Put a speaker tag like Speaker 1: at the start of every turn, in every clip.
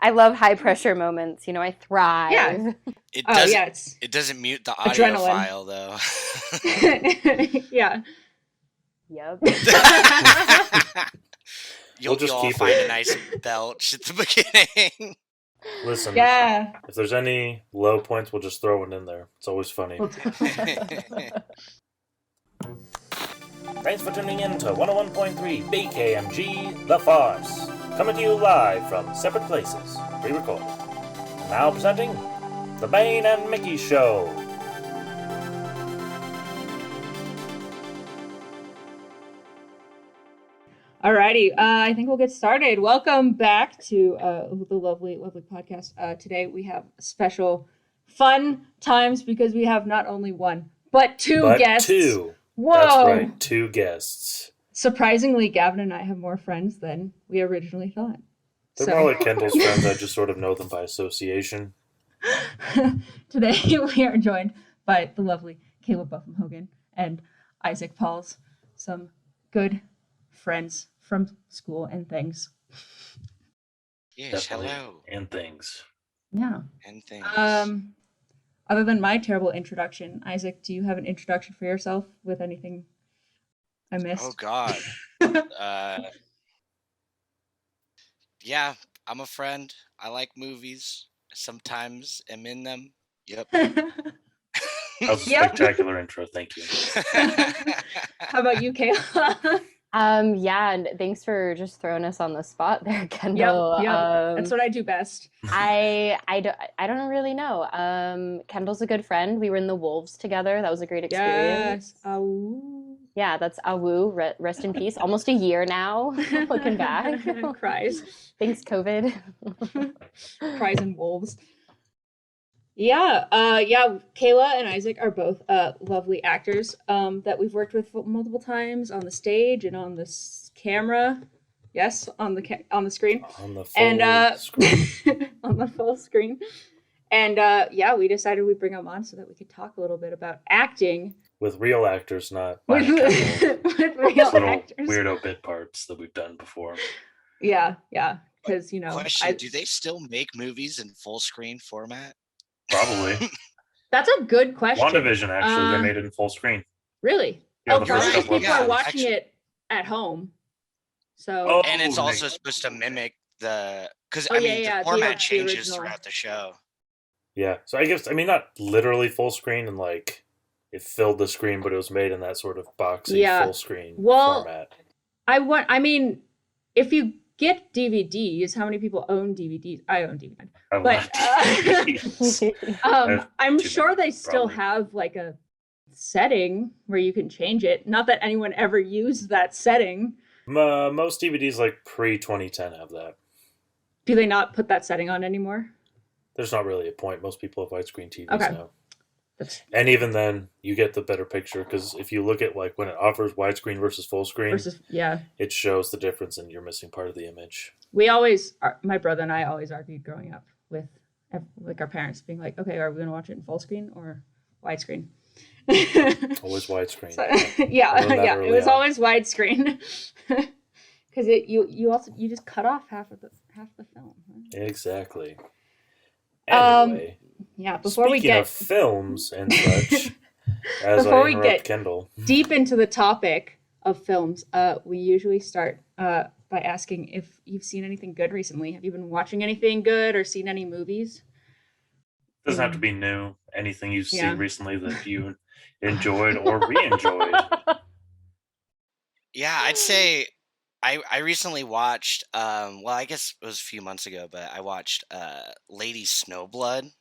Speaker 1: I love high pressure moments. You know, I thrive.
Speaker 2: Yeah.
Speaker 3: It doesn't mute the audio
Speaker 2: adrenaline.
Speaker 3: file though.
Speaker 2: Yeah.
Speaker 1: Yep.
Speaker 3: You'll all find a nice belch at the beginning.
Speaker 4: Listen,
Speaker 2: yeah.
Speaker 4: If there's any low points, we'll just throw it in there. It's always funny. Thanks for tuning in to 101.3 BKMG The Farce. Coming to you live from separate places, pre-recorded. Now presenting The Bane and Mickey Show.
Speaker 2: Alrighty, I think we'll get started. Welcome back to the lovely podcast. Today we have special fun times because we have not only one, but two guests.
Speaker 4: Two.
Speaker 2: Whoa!
Speaker 4: That's right, two guests.
Speaker 2: Surprisingly, Gavin and I have more friends than we originally thought.
Speaker 4: They're more like Kendall's friends. I just sort of know them by association.
Speaker 2: Today we are joined by the lovely Kaela from Hogan and Isaac Pauls, some good friends from school and things.
Speaker 3: Yes,
Speaker 4: Definitely.
Speaker 3: hello.
Speaker 4: And things.
Speaker 2: Yeah.
Speaker 3: And things.
Speaker 2: Other than my terrible introduction, Isaac, do you have an introduction for yourself with anything I missed?
Speaker 3: Oh God. Yeah, I'm a friend. I like movies. Sometimes am in them. Yep.
Speaker 4: That was a spectacular intro. Thank you.
Speaker 2: How about you, Kaela?
Speaker 1: Yeah, and thanks for just throwing us on the spot there, Kendall.
Speaker 2: Yep. That's what I do best.
Speaker 1: I don't really know. Kendall's a good friend. We were in the Wolves together. That was a great experience.
Speaker 2: Yes. Awoo.
Speaker 1: Yeah, that's Awu. Rest in peace. Almost a year now. Looking back.
Speaker 2: Cries.
Speaker 1: Thanks, COVID.
Speaker 2: Cries and wolves. Yeah. Kaela and Isaac are both lovely actors that we've worked with multiple times on the stage and on the camera. Yes, on the screen.
Speaker 4: On the full screen.
Speaker 2: On the full screen. And we decided we'd bring them on so that we could talk a little bit about acting.
Speaker 4: With real actors, not
Speaker 2: with real
Speaker 4: little
Speaker 2: actors.
Speaker 4: Weirdo bit parts that we've done before.
Speaker 2: Yeah. Because,
Speaker 3: Question, do they still make movies in full screen format?
Speaker 4: Probably.
Speaker 2: That's a good question.
Speaker 4: WandaVision, actually, they made it in full screen.
Speaker 2: Really?
Speaker 4: Yeah, the first couple
Speaker 2: people are watching it at home. So.
Speaker 3: And it's also supposed to mimic the format changes throughout the show.
Speaker 4: Yeah, so I guess, not literally full screen and like it filled the screen, but it was made in that sort of boxy full screen format.
Speaker 2: If you get DVDs, how many people own DVDs? I own DVDs. But I'm sure they still have like a setting where you can change it. Not that anyone ever used that setting.
Speaker 4: Most DVDs like pre-2010 have that.
Speaker 2: Do they not put that setting on anymore? There's
Speaker 4: not really a point. Most people have widescreen TVs now.
Speaker 2: And
Speaker 4: even then, you get the better picture because if you look at like when it offers widescreen versus full screen, it shows the difference and you're missing part of the image.
Speaker 2: My brother and I always argued growing up with like our parents being like, okay, are we going to watch it in full screen or widescreen?
Speaker 4: Always widescreen.
Speaker 2: It was always widescreen because you just cut off half the film. Right?
Speaker 4: Exactly. Anyway.
Speaker 2: Before we get
Speaker 4: of films and such, before we get Kendall
Speaker 2: deep into the topic of films, we usually start by asking if you've seen anything good recently. Have you been watching anything good or seen any movies?
Speaker 4: Doesn't have to be new. Anything you've seen recently that you enjoyed or re-enjoyed.
Speaker 3: Yeah, I'd say I recently watched, I guess it was a few months ago, but I watched Lady Snowblood.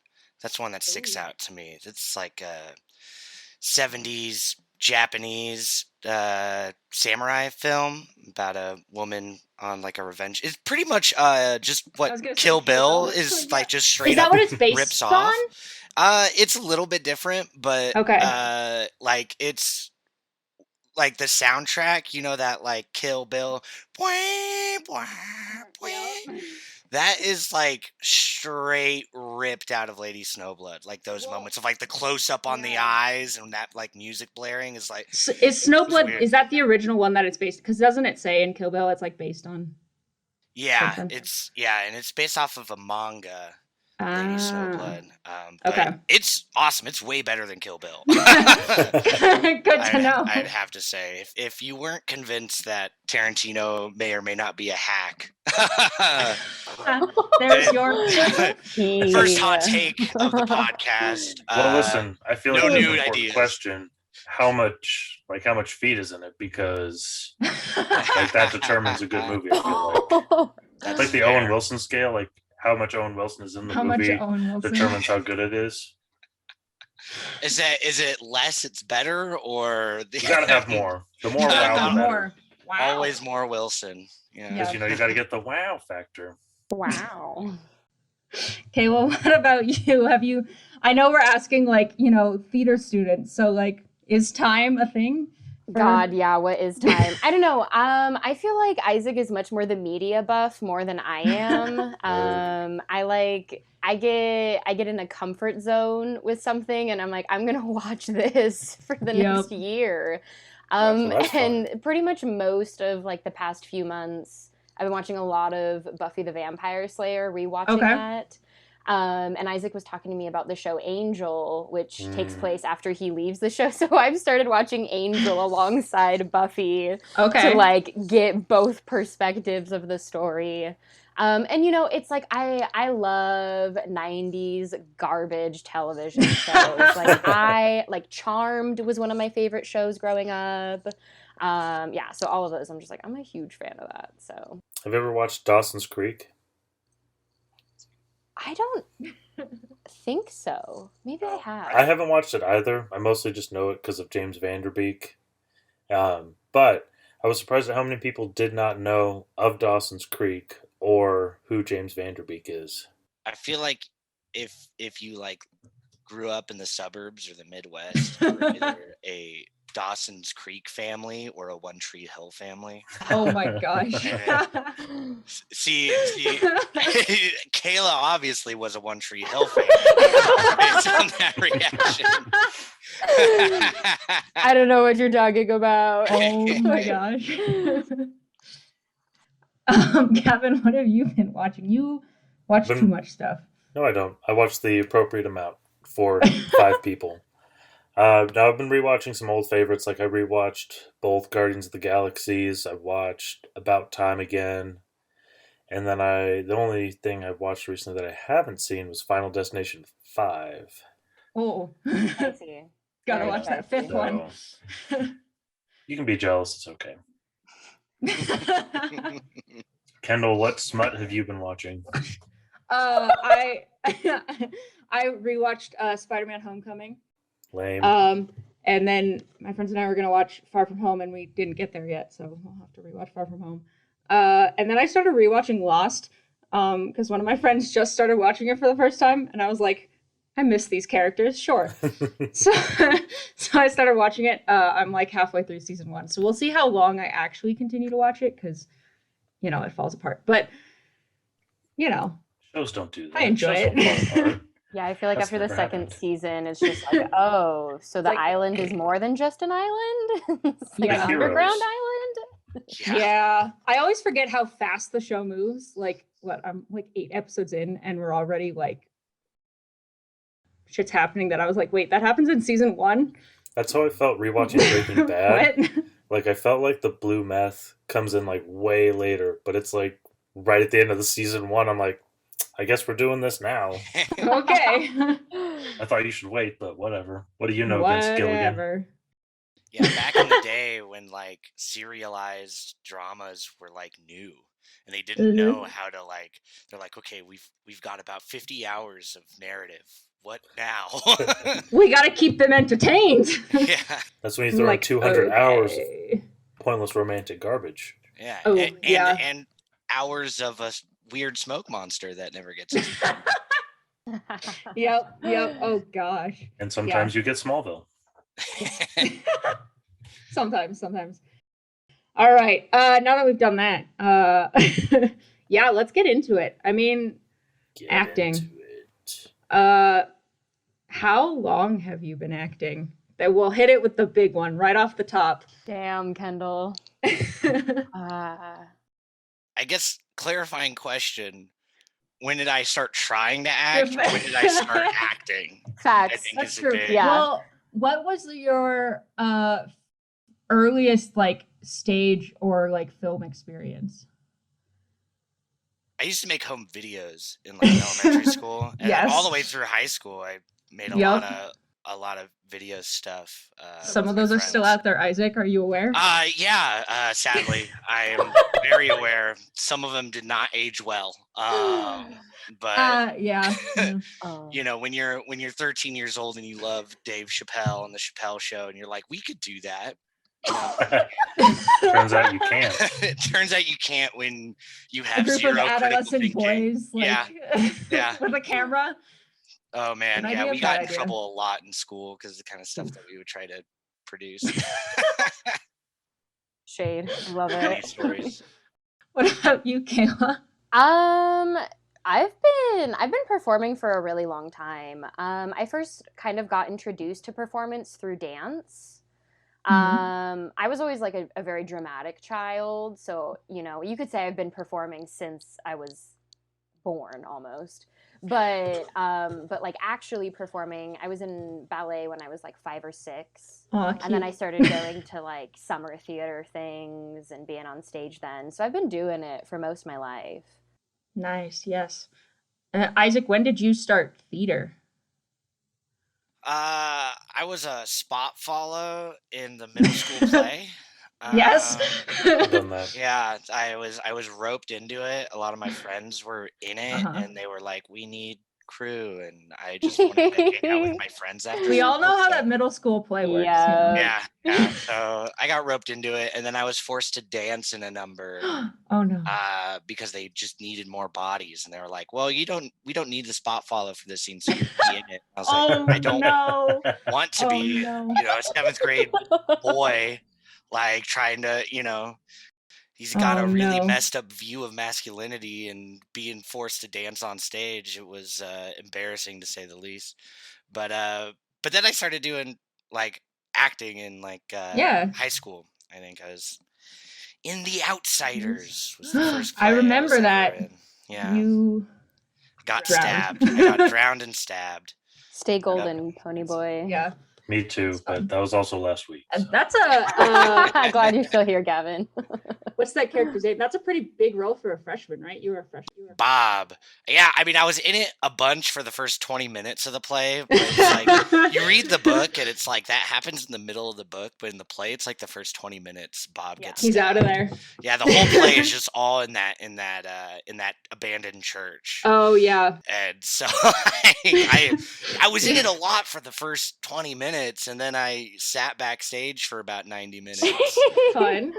Speaker 3: That's one that sticks out to me. It's like a 70s Japanese samurai film about a woman on like a revenge. It's pretty much just what Kill Bill is like, just straight up
Speaker 2: what it's based
Speaker 3: rips
Speaker 2: on?
Speaker 3: off. It's a little bit different, but like it's like the soundtrack, that like Kill Bill. That is like straight ripped out of Lady Snowblood. Like those moments of like the close up on the eyes and that like music blaring is like.
Speaker 2: Is Snowblood, is that the original one that it's based? Because doesn't it say in Kill Bill it's like based on?
Speaker 3: Yeah,
Speaker 2: Sense.
Speaker 3: and it's based off of a manga, Lady
Speaker 2: Ah,
Speaker 3: Snowblood.
Speaker 2: okay.
Speaker 3: But it's awesome. It's way better than Kill Bill.
Speaker 2: Good to know.
Speaker 3: I'd have to say, if you weren't convinced that Tarantino may or may not be a hack,
Speaker 2: There's your
Speaker 3: first hot take of the podcast.
Speaker 4: Well, listen, I feel like
Speaker 3: no
Speaker 4: it's an
Speaker 3: nude
Speaker 4: important
Speaker 3: ideas.
Speaker 4: question. How much feet is in it? Because like that determines a good movie. I feel like
Speaker 3: That's
Speaker 4: like the
Speaker 3: fair.
Speaker 4: Owen Wilson scale. Like how much Owen Wilson is in the
Speaker 2: how much
Speaker 4: movie
Speaker 2: Owen Wilson
Speaker 4: determines how good it is.
Speaker 3: Is it less? It's better, or
Speaker 4: You gotta have more. The more
Speaker 2: You gotta
Speaker 4: wow,
Speaker 2: have
Speaker 4: the better.
Speaker 2: more. Wow.
Speaker 3: always more Wilson. Yeah.
Speaker 4: Because you gotta get the wow factor.
Speaker 1: Wow.
Speaker 2: Okay, well, what about you? I know we're asking like, theater students, so like, is time a thing?
Speaker 1: God, yeah, what is time? I don't know. I feel like Isaac is much more the media buff more than I am. I get in a comfort zone with something and I'm like, I'm gonna watch this for the next year.
Speaker 4: That's
Speaker 1: And pretty much most of like the past few months, I've been watching a lot of Buffy the Vampire Slayer, rewatching that. And Isaac was talking to me about the show Angel, which takes place after he leaves the show. So I've started watching Angel alongside Buffy to like get both perspectives of the story. And it's like I love 90s garbage television shows. Like Charmed was one of my favorite shows growing up. So all of those, I'm just like, I'm a huge fan of that. So
Speaker 4: have you ever watched Dawson's Creek?
Speaker 1: I don't think so. Maybe I have.
Speaker 4: I haven't watched it either. I mostly just know it because of James Van Der Beek. But I was surprised at how many people did not know of Dawson's Creek or who James Van Der Beek is.
Speaker 3: I feel like if you like grew up in the suburbs or the Midwest, you were either a Dawson's Creek family or a One Tree Hill family.
Speaker 2: Oh my gosh.
Speaker 3: See, Kaela obviously was a One Tree Hill family based on that reaction.
Speaker 1: I don't know what you're talking about.
Speaker 2: Oh my gosh. Gavin, what have you been watching? You watch too much stuff.
Speaker 4: No, I don't. I watch the appropriate amount for 5 people. Now I've been rewatching some old favorites. Like I rewatched both Guardians of the Galaxies. I watched About Time again, and then the only thing I've watched recently that I haven't seen was Final Destination 5.
Speaker 2: Oh,
Speaker 1: I see.
Speaker 2: Gotta watch that 5th one.
Speaker 4: You can be jealous. It's okay. Kendall, what smut have you been watching?
Speaker 2: I rewatched Spider-Man: Homecoming.
Speaker 4: Lame.
Speaker 2: And then my friends and I were gonna watch Far From Home, and we didn't get there yet, so we'll have to rewatch Far From Home. And then I started rewatching Lost, because one of my friends just started watching it for the first time, and I was like, I miss these characters, sure. so I started watching it. I'm like halfway through season 1, so we'll see how long I actually continue to watch it, because it falls apart. But
Speaker 4: shows don't do that.
Speaker 2: I enjoy
Speaker 4: Shows don't fall
Speaker 2: it.
Speaker 4: apart.
Speaker 1: Yeah, I feel like
Speaker 4: That's
Speaker 1: after the
Speaker 4: never
Speaker 1: second
Speaker 4: happened.
Speaker 1: season, it's just like, oh, so the
Speaker 2: Like-
Speaker 1: island is more than just an island? It's like
Speaker 2: Yeah.
Speaker 1: an
Speaker 4: Heroes.
Speaker 1: underground island?
Speaker 2: Yeah, I always forget how fast the show moves. Like, I'm like 8 episodes in, and we're already like, shit's happening that I was like, wait, that happens in season 1?
Speaker 4: That's how I felt rewatching Breaking Bad.
Speaker 2: What?
Speaker 4: Like I felt like the blue meth comes in like way later, but it's like right at the end of the season 1. I'm like, I guess we're doing this now.
Speaker 2: Okay.
Speaker 4: I thought you should wait, but whatever. What do you know, Vince Gilligan?
Speaker 2: Whatever.
Speaker 3: Yeah, back in the day when like serialized dramas were like new and they didn't know how to like, they're like, okay, we've got about 50 hours of narrative. What now?
Speaker 2: We gotta keep them entertained.
Speaker 3: Yeah.
Speaker 4: That's when you throw in 200 hours of pointless romantic garbage.
Speaker 3: Yeah.
Speaker 2: Oh,
Speaker 3: and hours of a weird smoke monster that never gets
Speaker 2: Yep. Oh gosh.
Speaker 4: And sometimes you get Smallville.
Speaker 2: Sometimes. All right. Now that we've done that, yeah, let's get into it. I mean,
Speaker 4: Get
Speaker 2: acting.
Speaker 4: into it.
Speaker 2: How long have you been acting? That we'll hit it with the big one right off the top.
Speaker 1: Damn, Kendall.
Speaker 3: I guess clarifying question. When did I start trying to act? Or when did I start acting?
Speaker 1: Facts.
Speaker 3: I think
Speaker 2: That's
Speaker 3: is
Speaker 2: true.
Speaker 3: big...
Speaker 1: Yeah.
Speaker 2: Well, what was your earliest like stage or like film experience?
Speaker 3: I used to make home videos in like elementary school, and
Speaker 2: Yes.
Speaker 3: all the way through high school, I made a lot of video stuff.
Speaker 2: Some of those are still out there, Isaac. Are you aware?
Speaker 3: Yeah. Sadly, I am very aware. Some of them did not age well. But
Speaker 2: yeah.
Speaker 3: You know, when you're 13 years old and you love Dave Chappelle and the Chappelle Show, and you're like, we could do that. You know?
Speaker 4: Turns out you can't.
Speaker 3: It turns out you can't when you have
Speaker 2: a group
Speaker 3: zero
Speaker 2: of adolescent boys, like,
Speaker 3: yeah,
Speaker 2: with a camera.
Speaker 3: Oh man,
Speaker 2: Good
Speaker 3: yeah,
Speaker 2: idea,
Speaker 3: we got in
Speaker 2: idea.
Speaker 3: trouble a lot in school because the kind of stuff that we would try to produce.
Speaker 1: Shade, love
Speaker 3: Funny
Speaker 1: it.
Speaker 3: stories.
Speaker 2: What about you, Kaela?
Speaker 1: I've been performing for a really long time. I first kind of got introduced to performance through dance. I was always like a very dramatic child, so you know, you could say I've been performing since I was born almost. But like actually performing, I was in ballet when I was like 5 or 6. And then I started going to like summer theater things and being on stage then. So I've been doing it for most of my life.
Speaker 2: Nice, yes. Isaac, when did you start theater?
Speaker 3: I was a spot follow in the middle school play.
Speaker 2: Yes.
Speaker 4: I've done that.
Speaker 3: Yeah, I was roped into it. A lot of my friends were in it, and they were like, "We need crew," and I just wanted to hang out with my friends after.
Speaker 2: We all know how that middle school play works.
Speaker 1: Yeah.
Speaker 3: Yeah. So I got roped into it, and then I was forced to dance in a number.
Speaker 2: Oh no.
Speaker 3: Because they just needed more bodies, and they were like, "Well, we don't need the spot follow for this scene, so you be in it." I was like, "I don't want to be, a 7th grade boy, like trying to, he's got a really messed up view of masculinity and being forced to dance on stage." It was embarrassing to say the least. But then I started doing like acting in like high school. I think I was in The Outsiders. Was the first play
Speaker 2: I remember
Speaker 3: was
Speaker 2: that.
Speaker 3: in. Yeah.
Speaker 2: You
Speaker 3: got stabbed. I got drowned and stabbed.
Speaker 1: Stay golden, pony boy.
Speaker 2: Yeah.
Speaker 4: Me too, but that was also last week. So.
Speaker 2: That's a...
Speaker 1: Glad you're still here, Gavin.
Speaker 2: What's that character's name? That's a pretty big role for a freshman, right? You were a freshman.
Speaker 3: Bob. Yeah, I mean, I was in it a bunch for the first 20 minutes of the play. But it's like, you read the book, and it's like, that happens in the middle of the book, but in the play, it's like the first 20 minutes, Bob gets
Speaker 2: He's
Speaker 3: stabbed.
Speaker 2: out of there.
Speaker 3: Yeah, the whole play is just all in that abandoned church.
Speaker 2: Oh, yeah.
Speaker 3: And so I was in it a lot for the first 20 minutes, and then I sat backstage for about 90 minutes.
Speaker 2: Fun.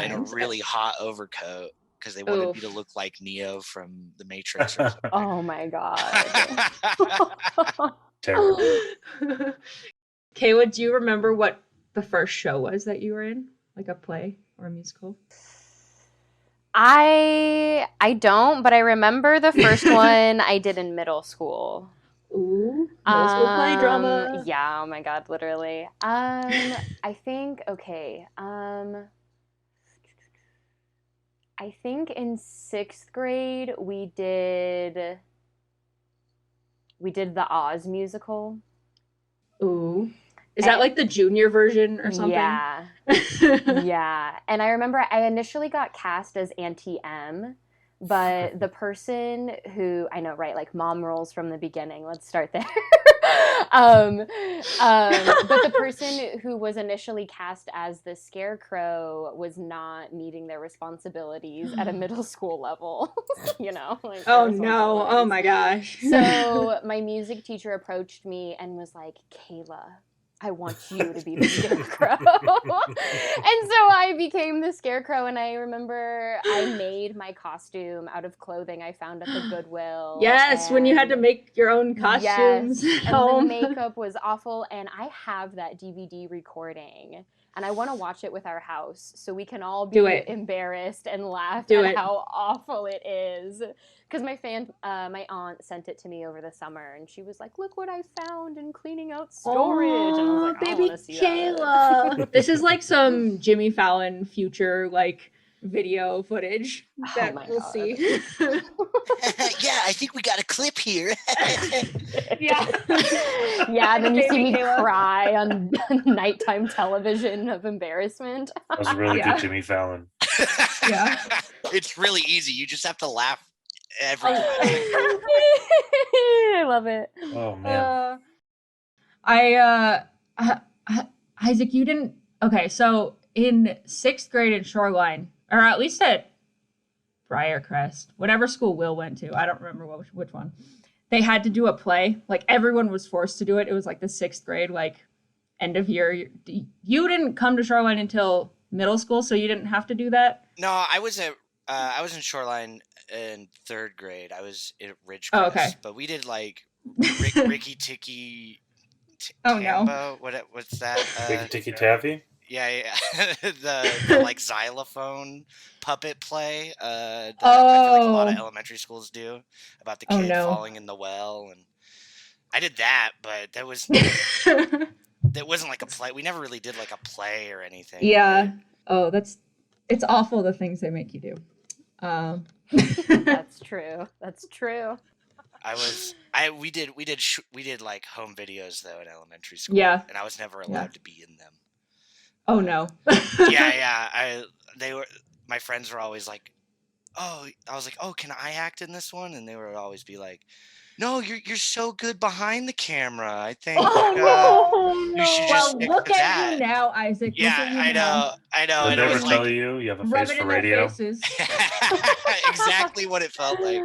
Speaker 3: In a really hot overcoat because they wanted me to look like Neo from The Matrix or something.
Speaker 1: Oh my god.
Speaker 4: Terrible.
Speaker 2: Kaela, do you remember what the first show was that you were in? Like a play or a musical?
Speaker 1: I don't, but I remember the first one I did in middle school.
Speaker 2: Ooh, middle school play drama.
Speaker 1: Yeah, oh my god, literally. I think I think in 6th grade we did the Oz musical.
Speaker 2: Ooh. Is that like the junior version or something?
Speaker 1: Yeah. Yeah. And I remember I initially got cast as Auntie M, but the person who, I know, right, like mom roles from the beginning. Let's start there. But the person who was initially cast as the Scarecrow was not meeting their responsibilities at a middle school level, Like,
Speaker 2: oh no! Oh my gosh!
Speaker 1: So my music teacher approached me and was like, "Kaela, I want you to be the Scarecrow." And so I became the Scarecrow, and I remember I made my costume out of clothing I found at the Goodwill.
Speaker 2: Yes, when you had to make your own costumes.
Speaker 1: Yes, and the makeup was awful, and I have that DVD recording, and I want to watch it with our house so we can all be embarrassed and laugh at how awful it is. Because my aunt sent it to me over the summer, and she was like, "Look what I found in cleaning out storage." And I was like, "I want to see
Speaker 2: Kaela. This is like some Jimmy Fallon future, like video footage that we'll
Speaker 1: God.
Speaker 2: see.
Speaker 3: Yeah, I think we got a clip here.
Speaker 2: Yeah.
Speaker 1: Yeah, and then you see me
Speaker 2: Kaela.
Speaker 1: cry on nighttime television of embarrassment.
Speaker 4: That was a really good Jimmy Fallon.
Speaker 2: Yeah.
Speaker 3: It's really easy. You just have to laugh every time.
Speaker 1: I love it.
Speaker 4: Oh man.
Speaker 2: Isaac, you didn't. Okay, so in 6th grade in Shoreline, or at least at Briarcrest, whatever school Will went to, I don't remember which one. They had to do a play. Like everyone was forced to do it. It was like the 6th grade, like end of year. You didn't come to Shoreline until middle school, so you didn't have to do that.
Speaker 3: No, I was in Shoreline in 3rd grade. I was at Ridgecrest.
Speaker 2: Oh, okay.
Speaker 3: But we did like Ricky Tikki.
Speaker 2: Oh
Speaker 3: Tambo?
Speaker 2: no!
Speaker 3: What's that?
Speaker 4: Ricky Tikki Taffy.
Speaker 3: Yeah. the like xylophone puppet play. That I feel like a lot of elementary schools do about the kid falling in the well, and I did that, but that wasn't like a play. We never really did like a play or anything.
Speaker 2: Yeah. Right? Oh, it's awful the things they make you do.
Speaker 1: That's true.
Speaker 3: We did like home videos though in elementary school.
Speaker 2: Yeah.
Speaker 3: And I was never allowed to be in them.
Speaker 2: Oh no.
Speaker 3: Yeah. My friends were always like, oh, I was like, oh, can I act in this one? And they would always be like, no, you're so good behind the camera. I think you should just stick
Speaker 2: look
Speaker 3: to
Speaker 2: at
Speaker 3: that.
Speaker 2: You now, Isaac.
Speaker 3: Yeah, I know.
Speaker 4: They never tell you have a face for radio.
Speaker 3: Exactly what it felt like.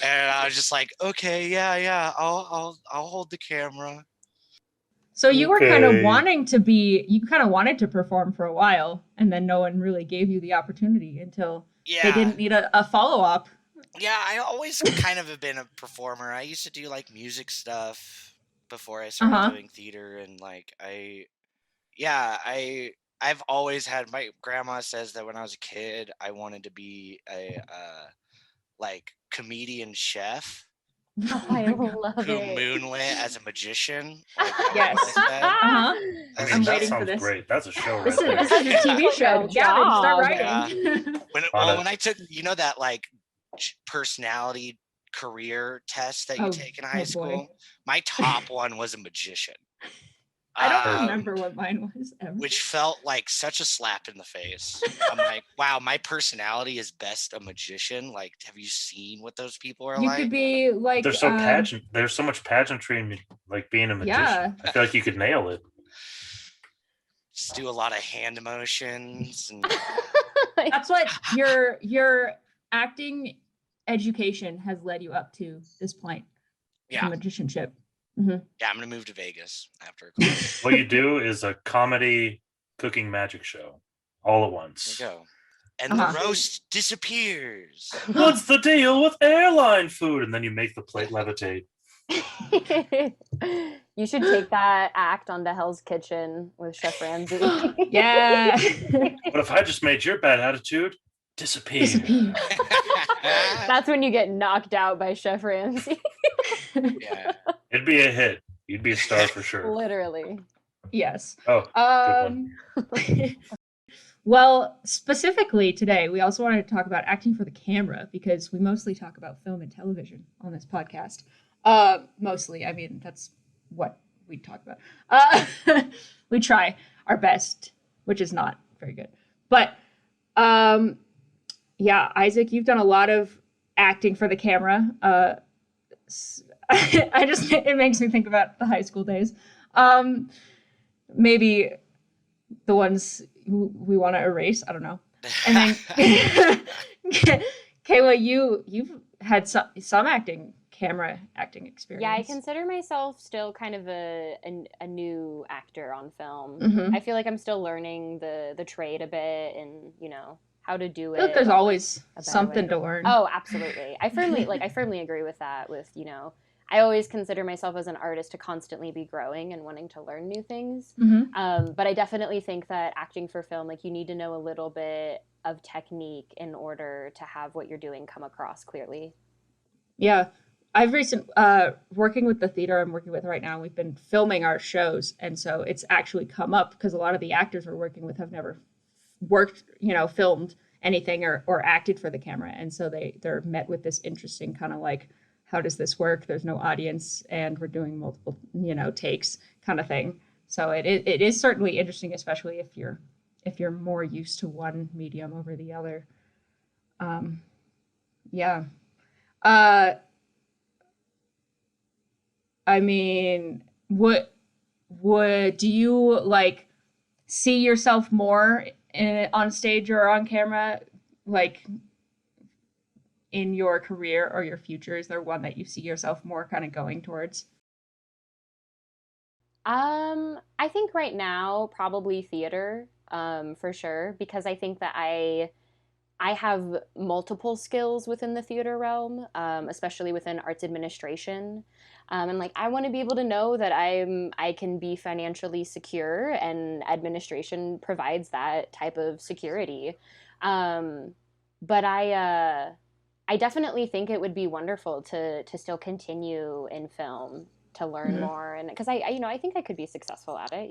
Speaker 3: And I was just like, okay, yeah, I'll hold the camera.
Speaker 2: So you were kind of wanted to perform for a while, and then no one really gave you the opportunity until they didn't need a follow-up.
Speaker 3: Yeah, I always kind of have been a performer. I used to do like music stuff before I started doing theater, and like I've always had, my grandma says that when I was a kid, I wanted to be a like comedian chef.
Speaker 1: Oh, I love
Speaker 3: who
Speaker 1: it.
Speaker 3: moonlit as a magician. Like,
Speaker 2: yes.
Speaker 4: I mean, I'm waiting for this. Great. That's a show right there.
Speaker 2: This is a TV show. Gavin, start writing.
Speaker 3: When I took, that like personality career test that you take in high school, my top one was a magician.
Speaker 2: I don't remember what mine was ever.
Speaker 3: Which felt like such a slap in the face. I'm like, wow, my personality is best a magician. Like, have you seen what those people are like?
Speaker 2: You could be like...
Speaker 4: They're so pageant. There's so much pageantry in like being a magician. Yeah. I feel like you could nail it.
Speaker 3: Just do a lot of hand motions. And...
Speaker 2: That's what your acting education has led you up to this point.
Speaker 3: Yeah.
Speaker 2: Magicianship.
Speaker 3: Mm-hmm. Yeah, I'm gonna move to Vegas after.
Speaker 4: What you do is a comedy cooking magic show all at once.
Speaker 3: There you go. And the roast disappears.
Speaker 4: What's the deal with airline food? And then you make the plate levitate.
Speaker 1: You should take that act onto Hell's Kitchen with Chef Ramsay.
Speaker 2: Yeah.
Speaker 4: What if I just made your bad attitude disappear?
Speaker 1: That's when you get knocked out by Chef Ramsay.
Speaker 3: Yeah.
Speaker 4: It'd be a hit. You'd be a star for sure.
Speaker 1: Literally.
Speaker 2: Yes.
Speaker 4: Oh, good one.
Speaker 2: Well, specifically today, we also wanted to talk about acting for the camera because we mostly talk about film and television on this podcast. Mostly, I mean, that's what we talk about. We try our best, which is not very good. But, yeah, Isaac, you've done a lot of acting for the camera. It makes me think about the high school days. Maybe the ones we want to erase. I don't know. And then Kaela, you've had some camera acting experience.
Speaker 1: Yeah, I consider myself still kind of a new actor on film. Mm-hmm. I feel like I'm still learning the trade a bit, and how to do it.
Speaker 2: There's always something to learn.
Speaker 1: Oh, absolutely. I firmly agree with that. I always consider myself as an artist to constantly be growing and wanting to learn new things. Mm-hmm. But I definitely think that acting for film, you need to know a little bit of technique in order to have what you're doing come across clearly.
Speaker 2: Yeah. I've working with the theater I'm working with right now, we've been filming our shows. And so it's actually come up because a lot of the actors we're working with have never worked, filmed anything or acted for the camera. And so they're met with this interesting kind of like, how does this work? There's no audience and we're doing multiple, takes kind of thing. So it is certainly interesting, especially if you're more used to one medium over the other. Yeah. I mean, what do you like see yourself more on stage or on camera, like in your career or your future? Is there one that you see yourself more kind of going towards?
Speaker 1: I think right now probably theater, for sure, because I think that I have multiple skills within the theater realm, especially within arts administration. And like I want to be able to know that I can be financially secure, and administration provides that type of security. But I definitely think it would be wonderful to still continue in film, to learn
Speaker 2: Mm-hmm.
Speaker 1: more, and because I think I could be successful at it.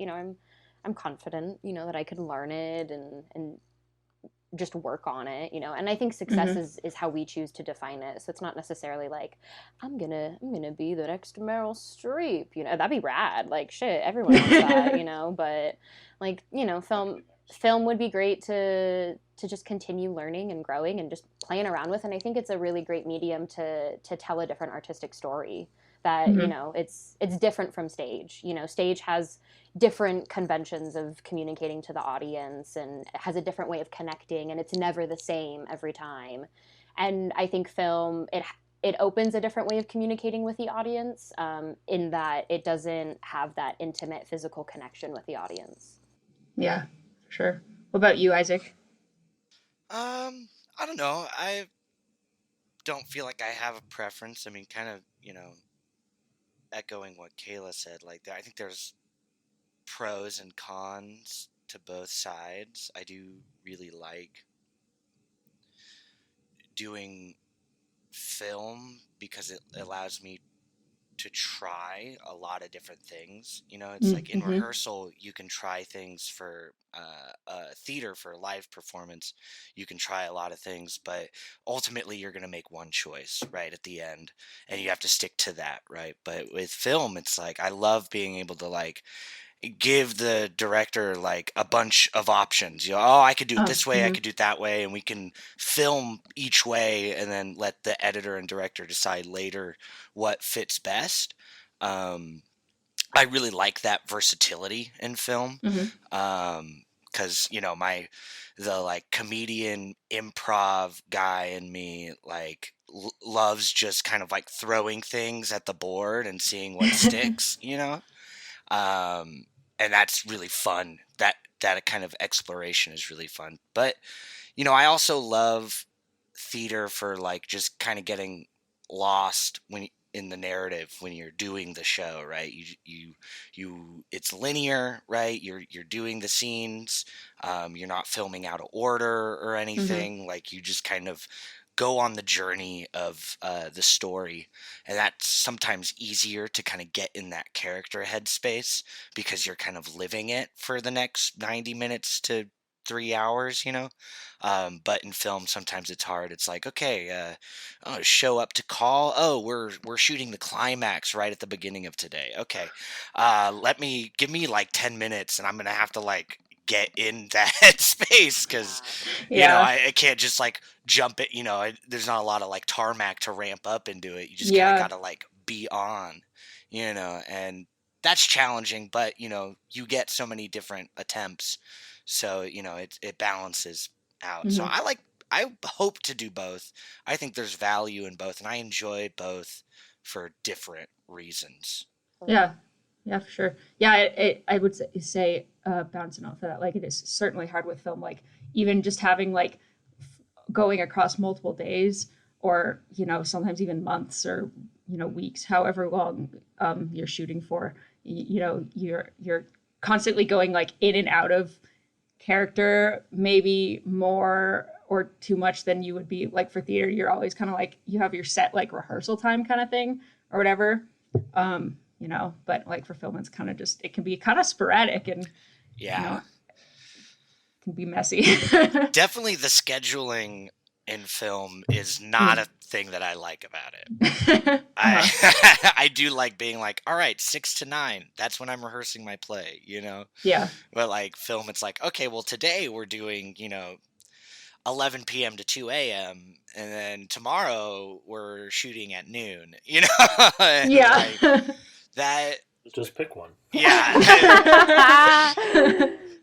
Speaker 1: I'm confident, that I could learn it and just work on it. And I think success
Speaker 2: Mm-hmm.
Speaker 1: is how we choose to define it. So it's not necessarily like I'm gonna be the next Meryl Streep. That'd be rad. Like shit, everyone wants that. But like film would be great to just continue learning and growing and just playing around with. And I think it's a really great medium to tell a different artistic story that
Speaker 2: Mm-hmm.
Speaker 1: it's different from stage. Stage has different conventions of communicating to the audience, and it has a different way of connecting, and it's never the same every time. And I think film, it opens a different way of communicating with the audience, in that it doesn't have that intimate physical connection with the audience.
Speaker 2: Yeah, sure. What about you, Isaac?
Speaker 3: I don't know. I don't feel like I have a preference. I mean, kind of, echoing what Kaela said. Like, I think there's pros and cons to both sides. I do really like doing film because it allows me to try a lot of different things. It's like in
Speaker 2: Mm-hmm.
Speaker 3: rehearsal, you can try things for theater, for live performance. You can try a lot of things, but ultimately you're going to make one choice right at the end, and you have to stick to that, right? But with film, it's like I love being able to like give the director like a bunch of options. Oh, I could do it
Speaker 2: Oh,
Speaker 3: this way, I
Speaker 2: mm-hmm.
Speaker 3: could do it that way, and we can film each way and then let the editor and director decide later what fits best. Um, I really like that versatility in film.
Speaker 2: Mm-hmm.
Speaker 3: Because the like comedian improv guy in me like loves just kind of like throwing things at the board and seeing what sticks, um, and that's really fun. That kind of exploration is really fun. But I also love theater for like just kind of getting lost when in the narrative when you're doing the show, right? It's linear, right? You're doing the scenes. You're not filming out of order or
Speaker 2: Mm-hmm.
Speaker 3: anything. Like you just kind of go on the journey of the story, and that's sometimes easier to kind of get in that character headspace because you're kind of living it for the next 90 minutes to 3 hours. But in film sometimes it's hard. It's like, okay, oh, show up to call. Oh, we're shooting the climax right at the beginning of today. Okay, give me like 10 minutes, and I'm gonna have to like get in that headspace because
Speaker 2: Yeah.
Speaker 3: I can't just like jump it. There's not a lot of like tarmac to ramp up into it. You just kind of
Speaker 2: Yeah.
Speaker 3: gotta like be on, and that's challenging. But you get so many different attempts, so it balances out. So
Speaker 2: Mm-hmm.
Speaker 3: I hope to do both. I think there's value in both, and I enjoy both for different reasons.
Speaker 2: Yeah. Yeah, for sure. Yeah, I would say bouncing off of that, like it is certainly hard with film, like even just having like going across multiple days or sometimes even months or weeks, however long you're shooting for. You're constantly going like in and out of character, maybe more or too much than you would be like for theater. You're always kind of like you have your set like rehearsal time kind of thing or whatever. But like for film it's kind of just it can be kind of sporadic and you
Speaker 3: Yeah.
Speaker 2: know can be messy.
Speaker 3: Definitely the scheduling in film is not a thing that I like about it. I do like being like, all right, 6 to 9, that's when I'm rehearsing my play, you know?
Speaker 2: Yeah.
Speaker 3: But like film, it's like, okay, well today we're doing, 11 p.m. to 2 a.m. and then tomorrow we're shooting at noon, And
Speaker 2: Yeah.
Speaker 3: like, that
Speaker 4: Just pick one.
Speaker 3: Yeah.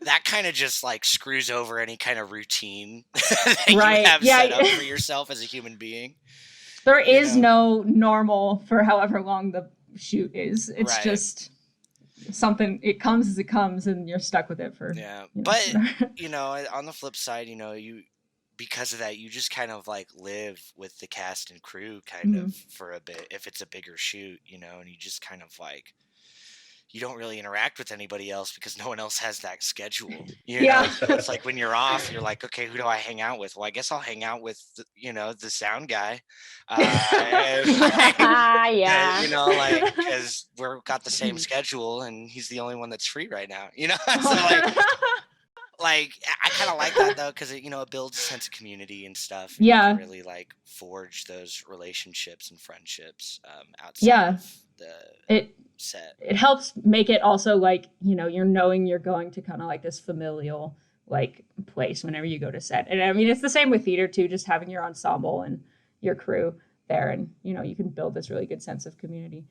Speaker 3: That kind of just like screws over any kind of routine that you have set up for yourself as a human being.
Speaker 2: There is no normal for however long the shoot is. It's just something, it comes as it comes and you're stuck with it for
Speaker 3: But on the flip side, because of that, you just kind of like live with the cast and crew kind of for a bit if it's a bigger shoot, and you just kind of like, you don't really interact with anybody else because no one else has that schedule. So it's like when you're off, you're like, okay, who do I hang out with? Well, I guess I'll hang out with, the sound guy. Because we've got the same schedule and he's the only one that's free right now. So like I kind of like that though, because it builds a sense of community and stuff. And you can really like forge those relationships and friendships outside of the set.
Speaker 2: It helps make it also like, you're knowing you're going to kind of like this familial like place whenever you go to set. And I mean, it's the same with theater too, just having your ensemble and your crew there, and you can build this really good sense of community.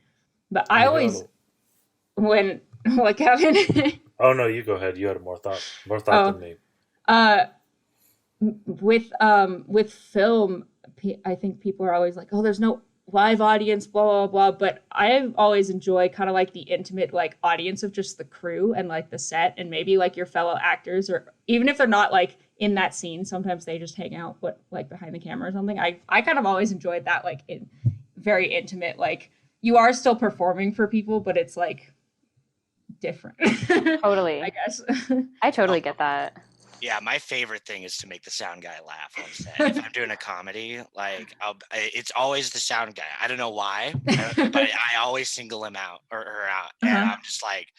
Speaker 2: But I always what, Kevin?
Speaker 4: Oh no, you go ahead. You had more thought than me.
Speaker 2: With film, I think people are always like, oh, there's no live audience, blah blah blah. But I always enjoy kind of like the intimate like audience of just the crew and like the set, and maybe like your fellow actors, or even if they're not like in that scene, sometimes they just hang out like behind the camera or something. I kind of always enjoyed that, like in very intimate, like you are still performing for people, but it's like different.
Speaker 1: Totally.
Speaker 2: I guess.
Speaker 1: I totally get that.
Speaker 3: Yeah, my favorite thing is to make the sound guy laugh on set. If I'm doing a comedy, like it's always the sound guy. I don't know why, but I always single him out or her out, and I'm just like,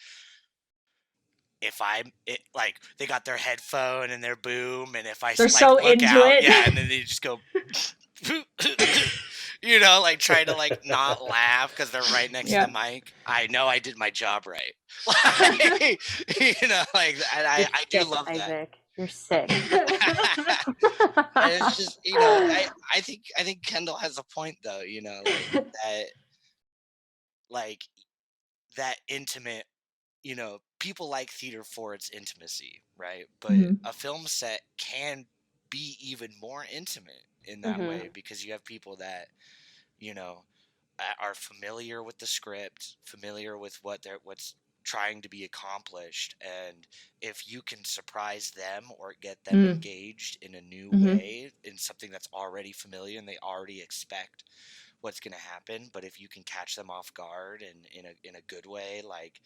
Speaker 3: like they got their headphone and their boom, and if
Speaker 2: they're
Speaker 3: like,
Speaker 2: so
Speaker 3: look
Speaker 2: into
Speaker 3: out,
Speaker 2: it,
Speaker 3: and then they just go, like trying to like not laugh because they're right next to the mic. I know I did my job right. Like, I do love
Speaker 1: Isaac.
Speaker 3: that.
Speaker 1: You're sick.
Speaker 3: It's just, I think Kendall has a point though, that intimate, people like theater for its intimacy, right? But a film set can be even more intimate in that way, because you have people that, are familiar with the script, familiar with what's trying to be accomplished, and if you can surprise them or get them engaged in a new way, in something that's already familiar and they already expect what's going to happen, but if you can catch them off guard and in a good way, like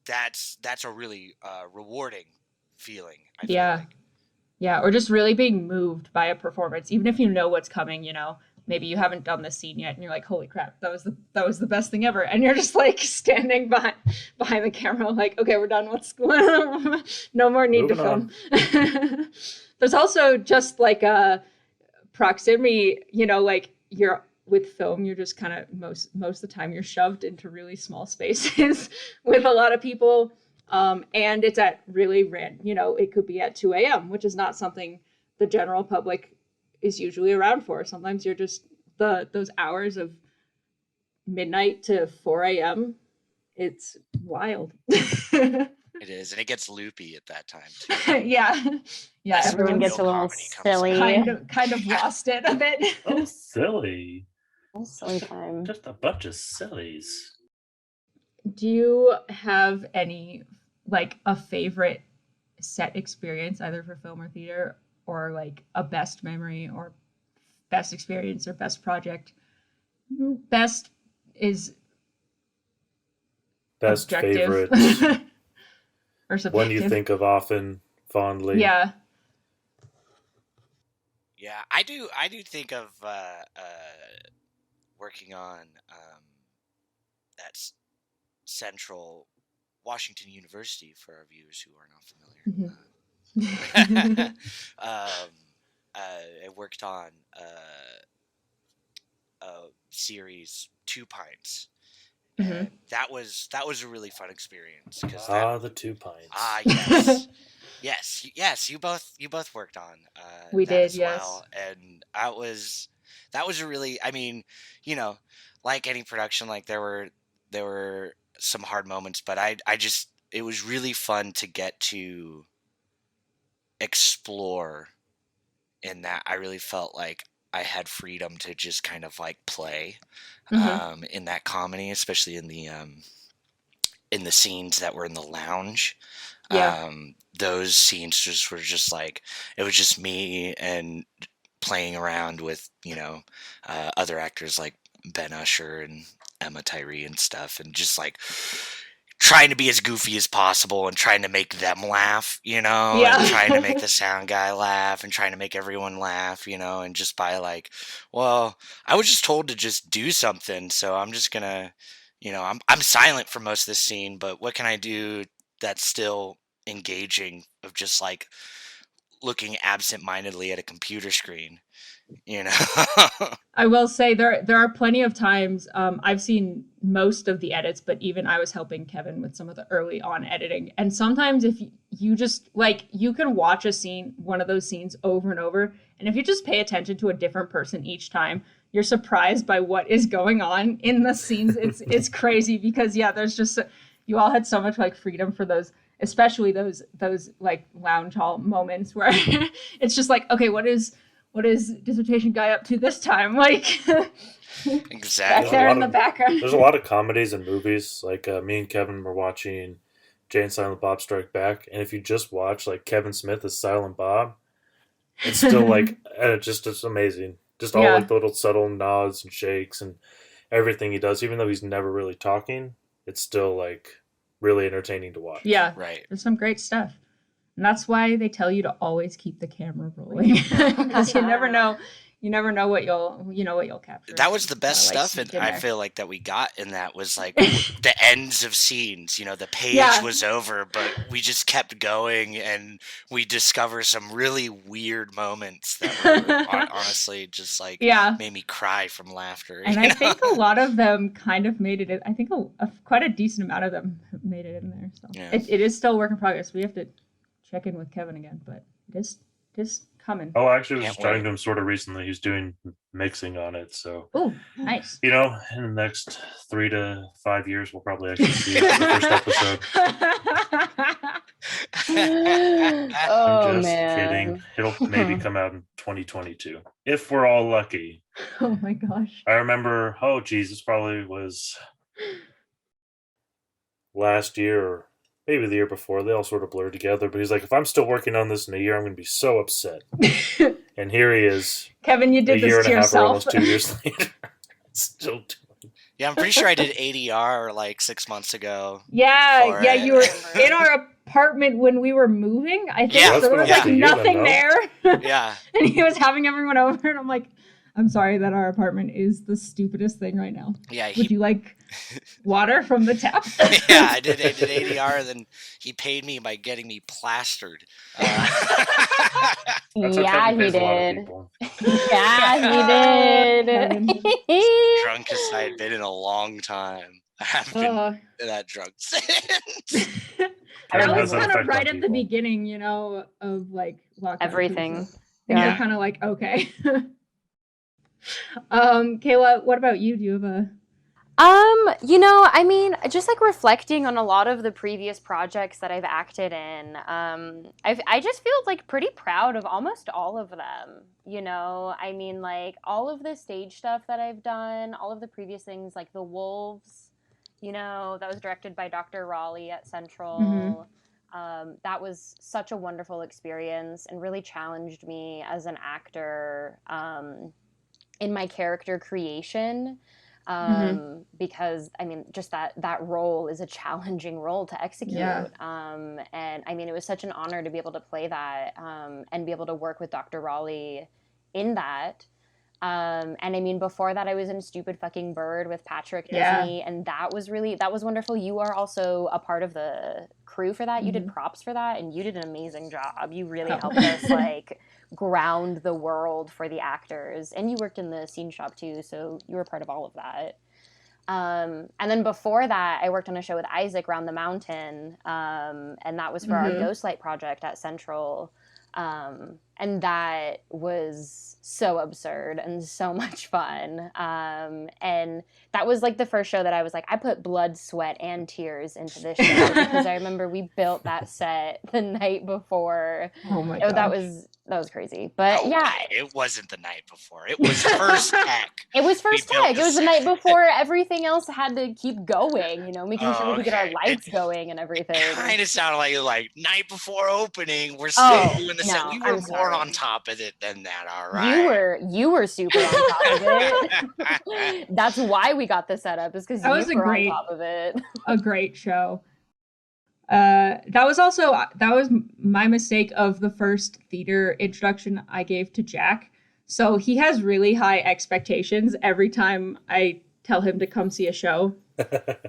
Speaker 3: that's a really rewarding feeling, I feel like.
Speaker 2: Yeah, or just really being moved by a performance, even if you know what's coming. Maybe you haven't done this scene yet and you're like, holy crap, that was the best thing ever, and you're just like standing behind the camera like, okay, we're done, what's no more need to film. There's also just like a proximity, like you're with film, you're just kind of most of the time you're shoved into really small spaces with a lot of people, and it's at really it could be at 2 a.m., which is not something the general public is usually around for. Sometimes you're just those hours of midnight to 4 a.m. It's wild.
Speaker 3: It is, and it gets loopy at that time too.
Speaker 2: Yeah.
Speaker 1: Everyone gets a little silly.
Speaker 2: Kind of lost it a bit.
Speaker 4: Oh, silly.
Speaker 1: Silly time.
Speaker 4: Just a bunch of sillies.
Speaker 2: Do you have any like a favorite set experience, either for film or theater, or like a best memory or best experience or best project? Best is
Speaker 4: best
Speaker 2: objective.
Speaker 4: Favorite.
Speaker 2: Or subjective.
Speaker 4: One you think of often, fondly.
Speaker 2: Yeah,
Speaker 3: I do think of working on that central Washington University, for our viewers who are not familiar.
Speaker 2: Mhm.
Speaker 3: I worked on a series, Two Pints, and that was a really fun experience because
Speaker 4: the 2 pints.
Speaker 3: yes, you both worked on
Speaker 2: We
Speaker 3: that
Speaker 2: did,
Speaker 3: as well, and that was a really, I mean, like any production, like there were some hard moments, but I just, it was really fun to get to explore in that. I really felt like I had freedom to just kind of like play in that comedy, especially in the scenes that were in the lounge. Those scenes just were just like, it was just me and playing around with other actors like Ben Usher and Emma Tyree and stuff, and just like trying to be as goofy as possible and trying to make them laugh, and trying to make the sound guy laugh and trying to make everyone laugh, and just by like, well, I was just told to just do something, so I'm just gonna, I'm silent for most of this scene, but what can I do that's still engaging, of just like looking absent-mindedly at a computer screen,
Speaker 2: I will say there are plenty of times, I've seen most of the edits, but even I was helping Kevin with some of the early on editing. And sometimes if you just like, you can watch a scene, one of those scenes over and over. And if you just pay attention to a different person each time, you're surprised by what is going on in the scenes. It's crazy because there's just, you all had so much like freedom for those, especially those like lounge hall moments where it's just like, okay, what is dissertation guy up to this time? Like,
Speaker 3: exactly.
Speaker 2: Back there in the background.
Speaker 4: There's a lot of comedies and movies. Like me and Kevin were watching Jay and Silent Bob Strike Back, and if you just watch like Kevin Smith as Silent Bob, it's still like it's amazing. Just all like the little subtle nods and shakes and everything he does, even though he's never really talking, it's still like really entertaining to watch.
Speaker 2: Yeah,
Speaker 3: right.
Speaker 2: There's some great stuff. And that's why they tell you to always keep the camera rolling, because you never know what you'll capture.
Speaker 3: That was the best stuff, and I feel like that we got in that was like the ends of scenes. The page was over, but we just kept going, and we discover some really weird moments that were honestly just like made me cry from laughter.
Speaker 2: And I think a lot of them kind of made it in. I think quite a decent amount of them made it in there. So it is still a work in progress. We have to check in with Kevin again, but it is coming.
Speaker 4: Oh, actually, I was just talking to him sort of recently. He's doing mixing on it, so.
Speaker 2: Oh, nice.
Speaker 4: In the next 3 to 5 years, we'll probably actually see the first episode. I'm just kidding. It'll maybe come out in 2022, if we're all lucky.
Speaker 2: Oh my gosh.
Speaker 4: I remember, this probably was last year or maybe the year before. They all sort of blurred together, but he's like, if I'm still working on this in a year, I'm going to be so upset. And here he is.
Speaker 2: Kevin, you did
Speaker 4: a year
Speaker 2: this
Speaker 4: and
Speaker 2: to
Speaker 4: a half
Speaker 2: yourself.
Speaker 4: or almost 2 years later. Still doing.
Speaker 3: Yeah, I'm pretty sure I did ADR like 6 months ago.
Speaker 2: Yeah, you were in our apartment when we were moving, I think.
Speaker 3: Yeah,
Speaker 2: so there was like nothing there.
Speaker 3: Yeah.
Speaker 2: And he was having everyone over, and I'm like, I'm sorry that our apartment is the stupidest thing right now.
Speaker 3: Yeah.
Speaker 2: Would you like water from the tap?
Speaker 3: Yeah, I did ADR, and then he paid me by getting me plastered.
Speaker 1: Yeah, he did. Yeah, he did.
Speaker 3: Drunkest I had been in a long time. I haven't been that drunk since.
Speaker 2: That was kind of right at the beginning, of like lockdown.
Speaker 1: Everything.
Speaker 2: And you're kind of like, okay. Kaela, what about you? Do you have a...
Speaker 1: just like reflecting on a lot of the previous projects that I've acted in, I just feel like pretty proud of almost all of them, like all of the stage stuff that I've done, all of the previous things, like The Wolves, that was directed by Dr. Raleigh at Central. That was such a wonderful experience and really challenged me as an actor, in my character creation. Because just that role is a challenging role to execute. And it was such an honor to be able to play that, and be able to work with Dr. Raleigh in that. And I mean, before that, I was in Stupid Fucking Bird with Patrick
Speaker 2: Yeah.
Speaker 1: Disney, and that was wonderful. You are also a part of the crew for that. You did props for that, and you did an amazing job. You really helped us like ground the world for the actors, and you worked in the scene shop too, so you were part of all of that. And then before that, I worked on a show with Isaac, Round the Mountain, and that was for our Ghostlight project at Central. And that was so absurd and so much fun. And that was like the first show that I was like, I put blood, sweat, and tears into this show because I remember we built that set the night before.
Speaker 2: Oh my god,
Speaker 1: that was crazy. But yeah,
Speaker 3: it wasn't the night before. It was first tech.
Speaker 1: It was first tech. It was the night before everything else had to keep going. You know, making sure we could get our lights going and everything.
Speaker 3: It kind of sounded like night before opening. We're still doing the set. We were more on top of it than that. All right.
Speaker 1: You were super on top of it. That's why we got the setup, is because you were on top of it.
Speaker 2: A great show. That was my mistake of the first theater introduction I gave to Jack. So he has really high expectations every time I tell him to come see a show.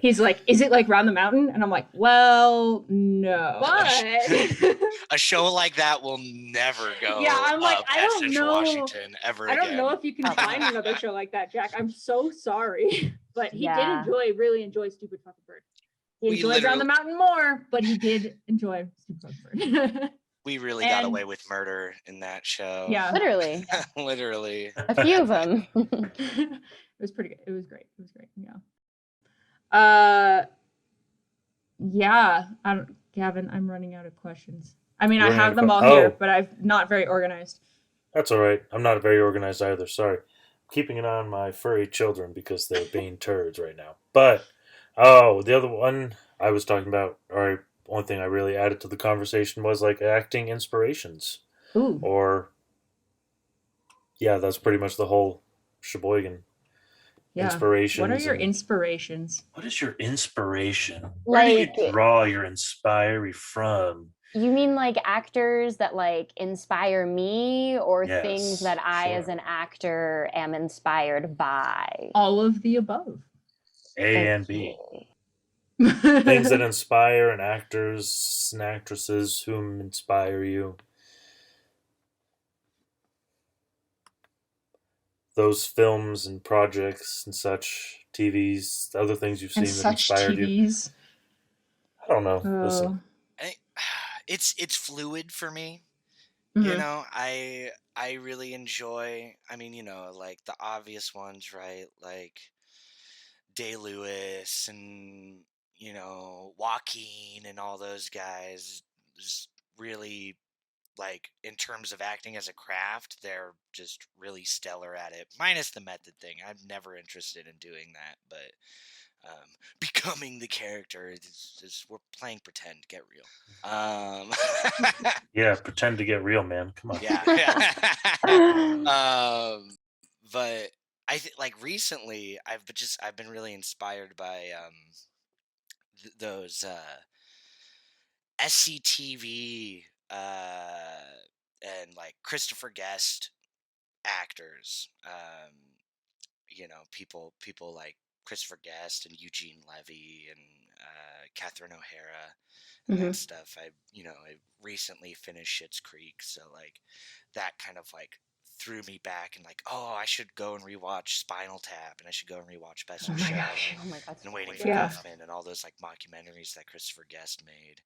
Speaker 2: He's like, is it like Round the Mountain? And I'm like, well, no.
Speaker 3: But a show like that will never go
Speaker 2: I'm like, I don't know.
Speaker 3: Washington ever again.
Speaker 2: I don't know if you can find another show like that, Jack. I'm so sorry. But he did really enjoy Stupid Fucking Bird. He enjoyed Round the Mountain more, but he did enjoy Stupid Fucking Bird.
Speaker 3: We really got away with murder in that show.
Speaker 2: Yeah.
Speaker 1: Literally.
Speaker 3: Literally.
Speaker 1: A few of them.
Speaker 2: It was pretty good. It was great. Yeah. Gavin, I'm running out of questions. I mean, I have them all here, but I'm not very organized.
Speaker 4: That's all right. I'm not very organized either. Sorry. I'm keeping an eye on my furry children because they're being turds right now. But, the other one I was talking about, or one thing I really added to the conversation was like acting inspirations.
Speaker 2: Ooh.
Speaker 4: Or, that's pretty much the whole sheboygan.
Speaker 2: Yeah.
Speaker 4: Inspirations.
Speaker 2: What are your inspirations?
Speaker 5: What is your inspiration? Where do you draw your inspiry from?
Speaker 1: You mean like actors that like inspire me, or things that I as an actor am inspired by?
Speaker 2: All of the above.
Speaker 5: A and B.
Speaker 4: Things that inspire and actors and actresses whom inspire you. Those films and projects and such, TVs, other things you've seen that inspired you. I don't know. Listen.
Speaker 3: It's fluid for me.
Speaker 2: Mm-hmm.
Speaker 3: You know, I really enjoy, I mean, you know, like the obvious ones, right? Like Day-Lewis and, you know, Joaquin and all those guys. Just really, like, in terms of acting as a craft, they're just really stellar at it. Minus the method thing. I'm never interested in doing that, but becoming the character is we're playing pretend. Get real.
Speaker 4: Yeah, pretend to get real, man. Come on.
Speaker 3: Yeah. But I think like recently I've been really inspired by those SCTV and like Christopher Guest actors. You know, people like Christopher Guest and Eugene Levy and Catherine O'Hara and that stuff. I recently finished Schitt's Creek, so like that kind of like threw me back and like, oh, I should go and rewatch Spinal Tap, and I should go and rewatch Best of Show and Waiting for Guffman and all those like mockumentaries that Christopher Guest made,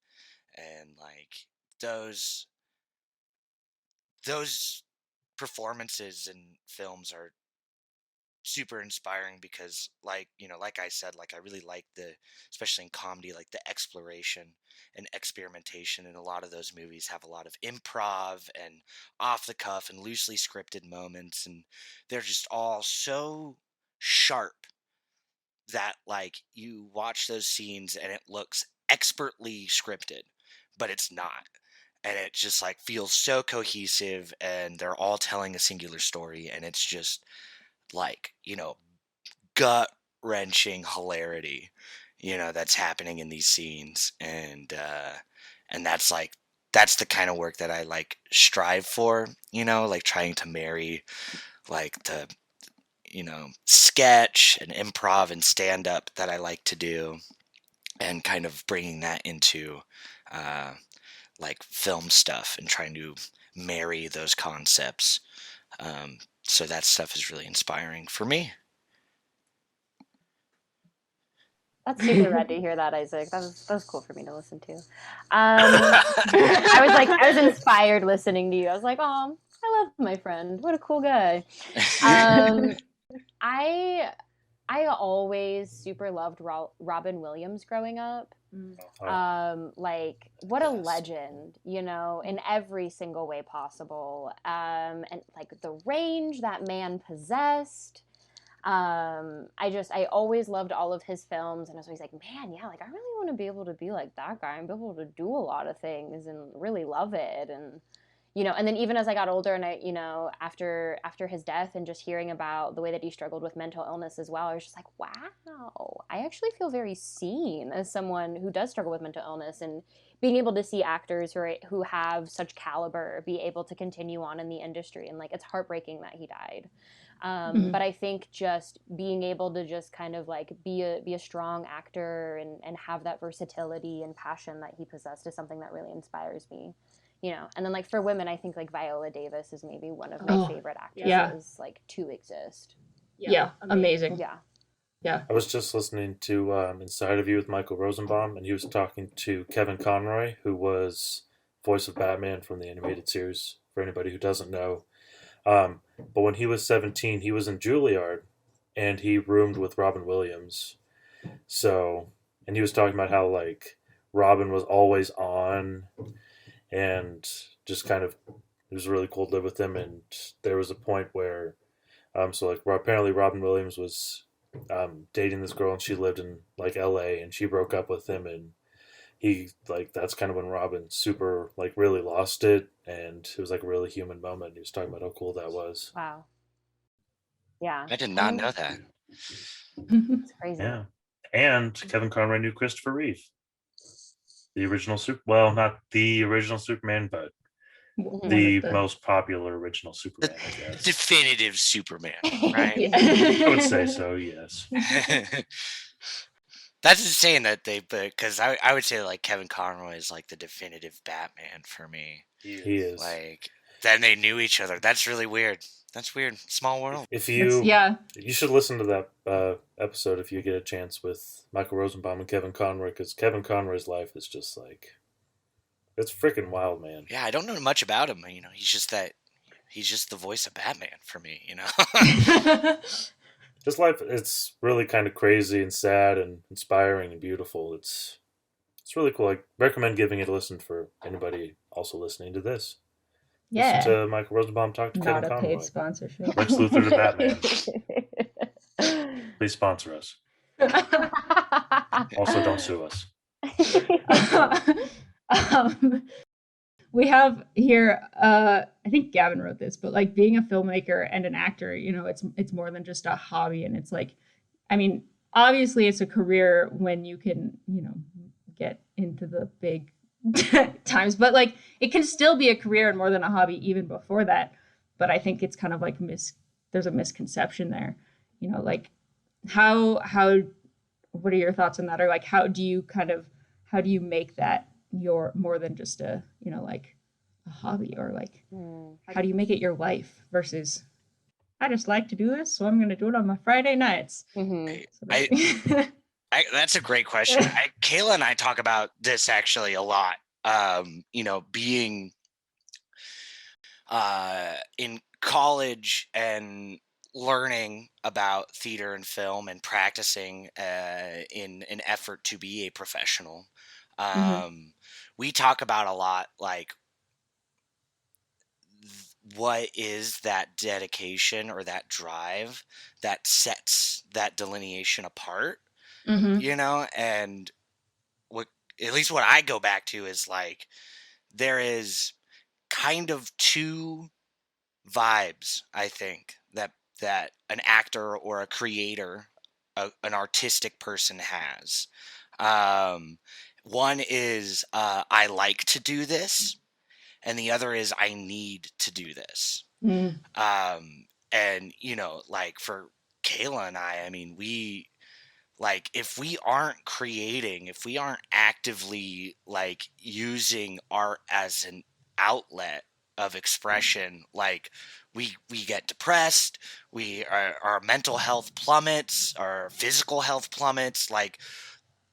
Speaker 3: and like those performances and films are super inspiring because like I said, like I really like especially in comedy, like the exploration and experimentation, and a lot of those movies have a lot of improv and off the cuff and loosely scripted moments, and they're just all so sharp that like you watch those scenes and it looks expertly scripted, but it's not. And it just like feels so cohesive, and they're all telling a singular story, and it's just like, you know, gut-wrenching hilarity, you know, that's happening in these scenes. And that's the kind of work that I like strive for, you know, like trying to marry like the, sketch and improv and stand up that I like to do, and kind of bringing that into like film stuff and trying to marry those concepts. So that stuff is really inspiring for me.
Speaker 1: That's super rad to hear that, Isaac. That was cool for me to listen to. I was inspired listening to you. I was like, oh, I love my friend. What a cool guy. I always super loved Robin Williams growing up. Like, what a legend, in every single way possible. And like the range that man possessed. I always loved all of his films, and I was always like, man, yeah, like I really want to be able to be like that guy and be able to do a lot of things and really love it. And and then even as I got older, and I after his death, and just hearing about the way that he struggled with mental illness as well, I was just like, wow, I actually feel very seen as someone who does struggle with mental illness, and being able to see actors who have such caliber be able to continue on in the industry. And like, it's heartbreaking that he died. But I think just being able to just kind of like be a strong actor, and have that versatility and passion that he possessed is something that really inspires me. And then like for women, I think like Viola Davis is maybe one of my favorite actresses, like to exist.
Speaker 2: Yeah, amazing.
Speaker 1: Yeah.
Speaker 4: I was just listening to Inside of You with Michael Rosenbaum, and he was talking to Kevin Conroy, who was voice of Batman from the animated series, for anybody who doesn't know. But when he was 17, he was in Juilliard, and he roomed with Robin Williams. So, and he was talking about how like Robin was always on, and just kind of, it was really cool to live with him. And there was a point where, so like apparently Robin Williams was dating this girl, and she lived in like LA, and she broke up with him, and he like, that's kind of when Robin super like really lost it, and it was like a really human moment. He was talking about how cool that was.
Speaker 1: Wow. Yeah.
Speaker 3: I did not know that.
Speaker 1: It's crazy.
Speaker 5: Yeah. And Kevin Conroy knew Christopher Reeve. The original well, not the original Superman, but the most popular original Superman, I guess.
Speaker 3: Definitive Superman, right?
Speaker 5: I would say so, yes.
Speaker 3: That's insane that because I would say like Kevin Conroy is like the definitive Batman for me.
Speaker 4: He is.
Speaker 3: Like, then they knew each other. That's really weird. That's weird. Small world.
Speaker 4: You should listen to that episode if you get a chance, with Michael Rosenbaum and Kevin Conroy, because Kevin Conroy's life is just like, it's freaking wild, man.
Speaker 3: Yeah, I don't know much about him. He's just the voice of Batman for me.
Speaker 4: His life, it's really kind of crazy and sad and inspiring and beautiful. It's really cool. I recommend giving it a listen for anybody also listening to this.
Speaker 2: Yeah.
Speaker 4: Listen to Michael Rosenbaum talk to Kevin Conroy.
Speaker 2: Not a paid sponsorship.
Speaker 5: Lex Luthor to Batman. Please sponsor us. Also, don't sue us.
Speaker 2: We have here, I think Gavin wrote this, but like being a filmmaker and an actor, it's more than just a hobby. And it's like, I mean, obviously it's a career when you can, get into the big times, but like it can still be a career and more than a hobby even before that. But I think it's kind of like there's a misconception there, like how what are your thoughts on that? Or like how do you make that your more than just a like a hobby, or like how do you make it your life versus I just like to do this, so I'm going to do it on my Friday nights.
Speaker 3: That's a great question. Kaela and I talk about this actually a lot. Being in college and learning about theater and film and practicing in an effort to be a professional. We talk about a lot, like, what is that dedication or that drive that sets that delineation apart, and at least what I go back to is like, there is kind of two vibes, I think, that an actor or a creator, an artistic person has. One is I like to do this, and the other is I need to do this. And, you know, like for Kaela and I mean, we, like, if we aren't creating, if we aren't actively like using art as an outlet of expression, like we get depressed, our mental health plummets, our physical health plummets, like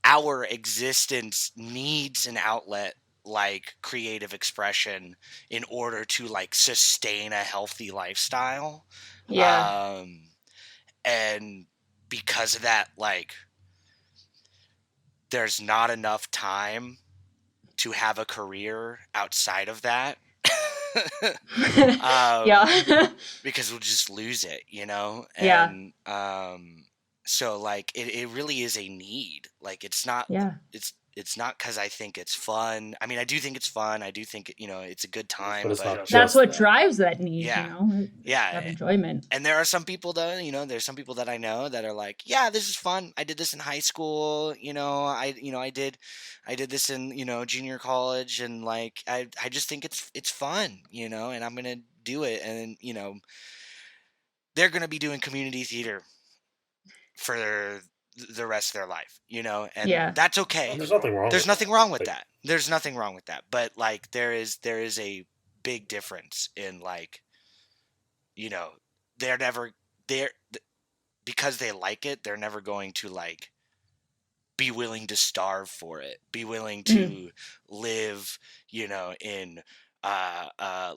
Speaker 3: our existence needs an outlet like creative expression in order to like sustain a healthy lifestyle.
Speaker 2: Yeah.
Speaker 3: And because of that, like there's not enough time to have a career outside of that.
Speaker 2: Yeah.
Speaker 3: Because we'll just lose it, you know?
Speaker 2: Yeah.
Speaker 3: And so like it really is a need. Like it's not it's not because I think it's fun. I mean, I do think it's fun. I do think, you know, it's a good time.
Speaker 4: But it's not just
Speaker 2: that's what
Speaker 4: that.
Speaker 2: drives that need,
Speaker 3: Yeah.
Speaker 2: you know?
Speaker 3: Yeah.
Speaker 2: Have enjoyment.
Speaker 3: And there are some people that, you know, there's some people that I know that are like, yeah, this is fun. I did this in high school. You know, I did this in, you know, junior college. And like, I just think it's fun, you know, and I'm going to do it. And, you know, they're going to be doing community theater for the rest of their life, you know, and that's okay.
Speaker 4: There's nothing wrong.
Speaker 3: There's nothing wrong with that. There's nothing wrong with that. But like, there is a big difference in like, you know, they're because they like it, they're never going to like be willing to starve for it, be willing to live, you know, in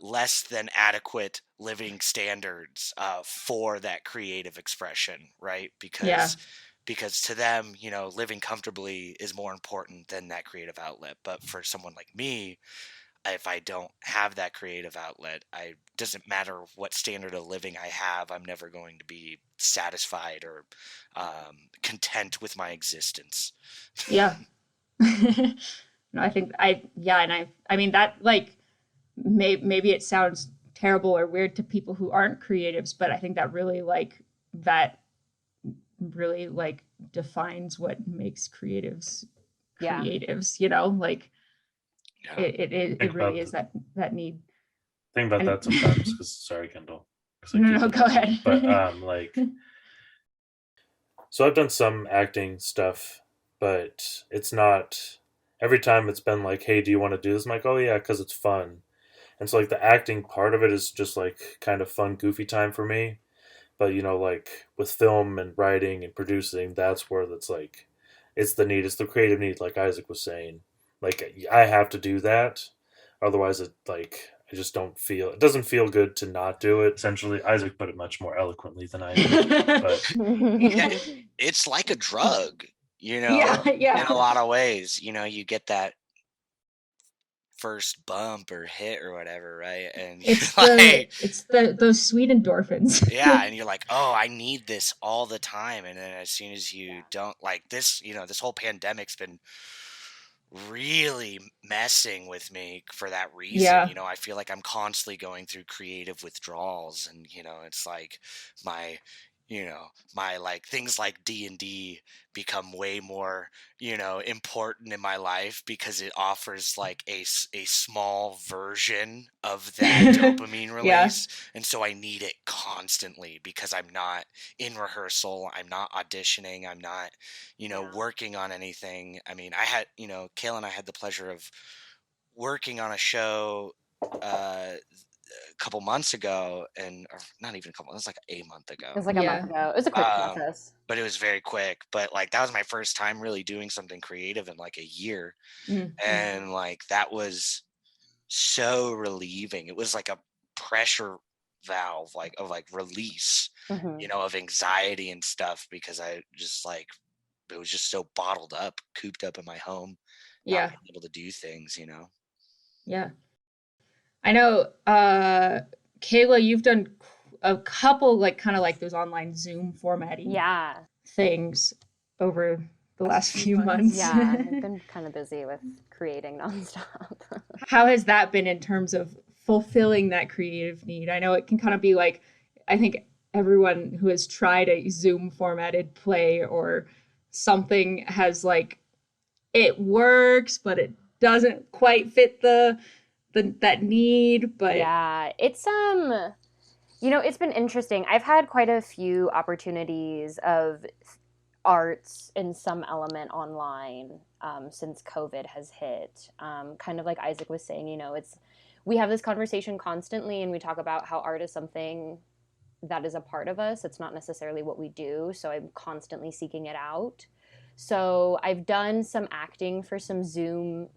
Speaker 3: less than adequate living standards for that creative expression, right? Because to them, you know, living comfortably is more important than that creative outlet. But for someone like me, if I don't have that creative outlet, doesn't matter what standard of living I have, I'm never going to be satisfied or content with my existence.
Speaker 2: Yeah. No, I think I mean that like maybe it sounds terrible or weird to people who aren't creatives, but I think that really defines what makes creatives, you know, like it really is that need.
Speaker 5: Think about that sometimes, because sorry, Kendall.
Speaker 2: No, go ahead.
Speaker 5: But like,
Speaker 4: so I've done some acting stuff, but it's not every time. It's been like, hey, do you want to do this? I'm like, oh yeah, because it's fun. And so like the acting part of it is just like kind of fun, goofy time for me. But you know, like with film and writing and producing, that's where that's like, it's the need, it's the creative need, like Isaac was saying. Like I have to do that, otherwise it like I just don't feel. It doesn't feel good to not do it.
Speaker 5: Essentially, Isaac put it much more eloquently than I did. But
Speaker 3: yeah, it's like a drug, you know.
Speaker 2: Yeah.
Speaker 3: In a lot of ways, you know, you get that first bump or hit or whatever, right? And
Speaker 2: it's
Speaker 3: like,
Speaker 2: those sweet endorphins.
Speaker 3: Yeah, and you're like, oh, I need this all the time. And then as soon as you don't, like this, you know, this whole pandemic's been really messing with me for that reason.
Speaker 2: Yeah.
Speaker 3: You know, I feel like I'm constantly going through creative withdrawals, and you know, it's like my like things like D&D become way more, you know, important in my life because it offers like a small version of that dopamine release. And so I need it constantly because I'm not in rehearsal, I'm not auditioning, I'm not, you know, working on anything. I mean, I had, you know, Kaela and I had the pleasure of working on a show a couple months ago, and or not even a couple, it was like a month ago.
Speaker 1: It was like a month ago. It was a quick process.
Speaker 3: But it was very quick. But like that was my first time really doing something creative in like a year. And like that was so relieving. It was like a pressure valve like of like release, you know, of anxiety and stuff, because I just like it was just so bottled up, cooped up in my home, not being able to do things, you know.
Speaker 2: I know, Kaela, you've done a couple like kind of like those online Zoom formatting things over the last few months.
Speaker 1: Yeah, I've been kind of busy with creating nonstop.
Speaker 2: How has that been in terms of fulfilling that creative need? I know it can kind of be like, I think everyone who has tried a Zoom formatted play or something has like, it works, but it doesn't quite fit that need. But
Speaker 1: yeah, it's It's been interesting. I've had quite a few opportunities of arts in some element online since COVID has hit. Kind of like Isaac was saying, we have this conversation constantly, and we talk about how art is something that is a part of us. It's not necessarily what we do, so I'm constantly seeking it out. So I've done some acting for some Zoom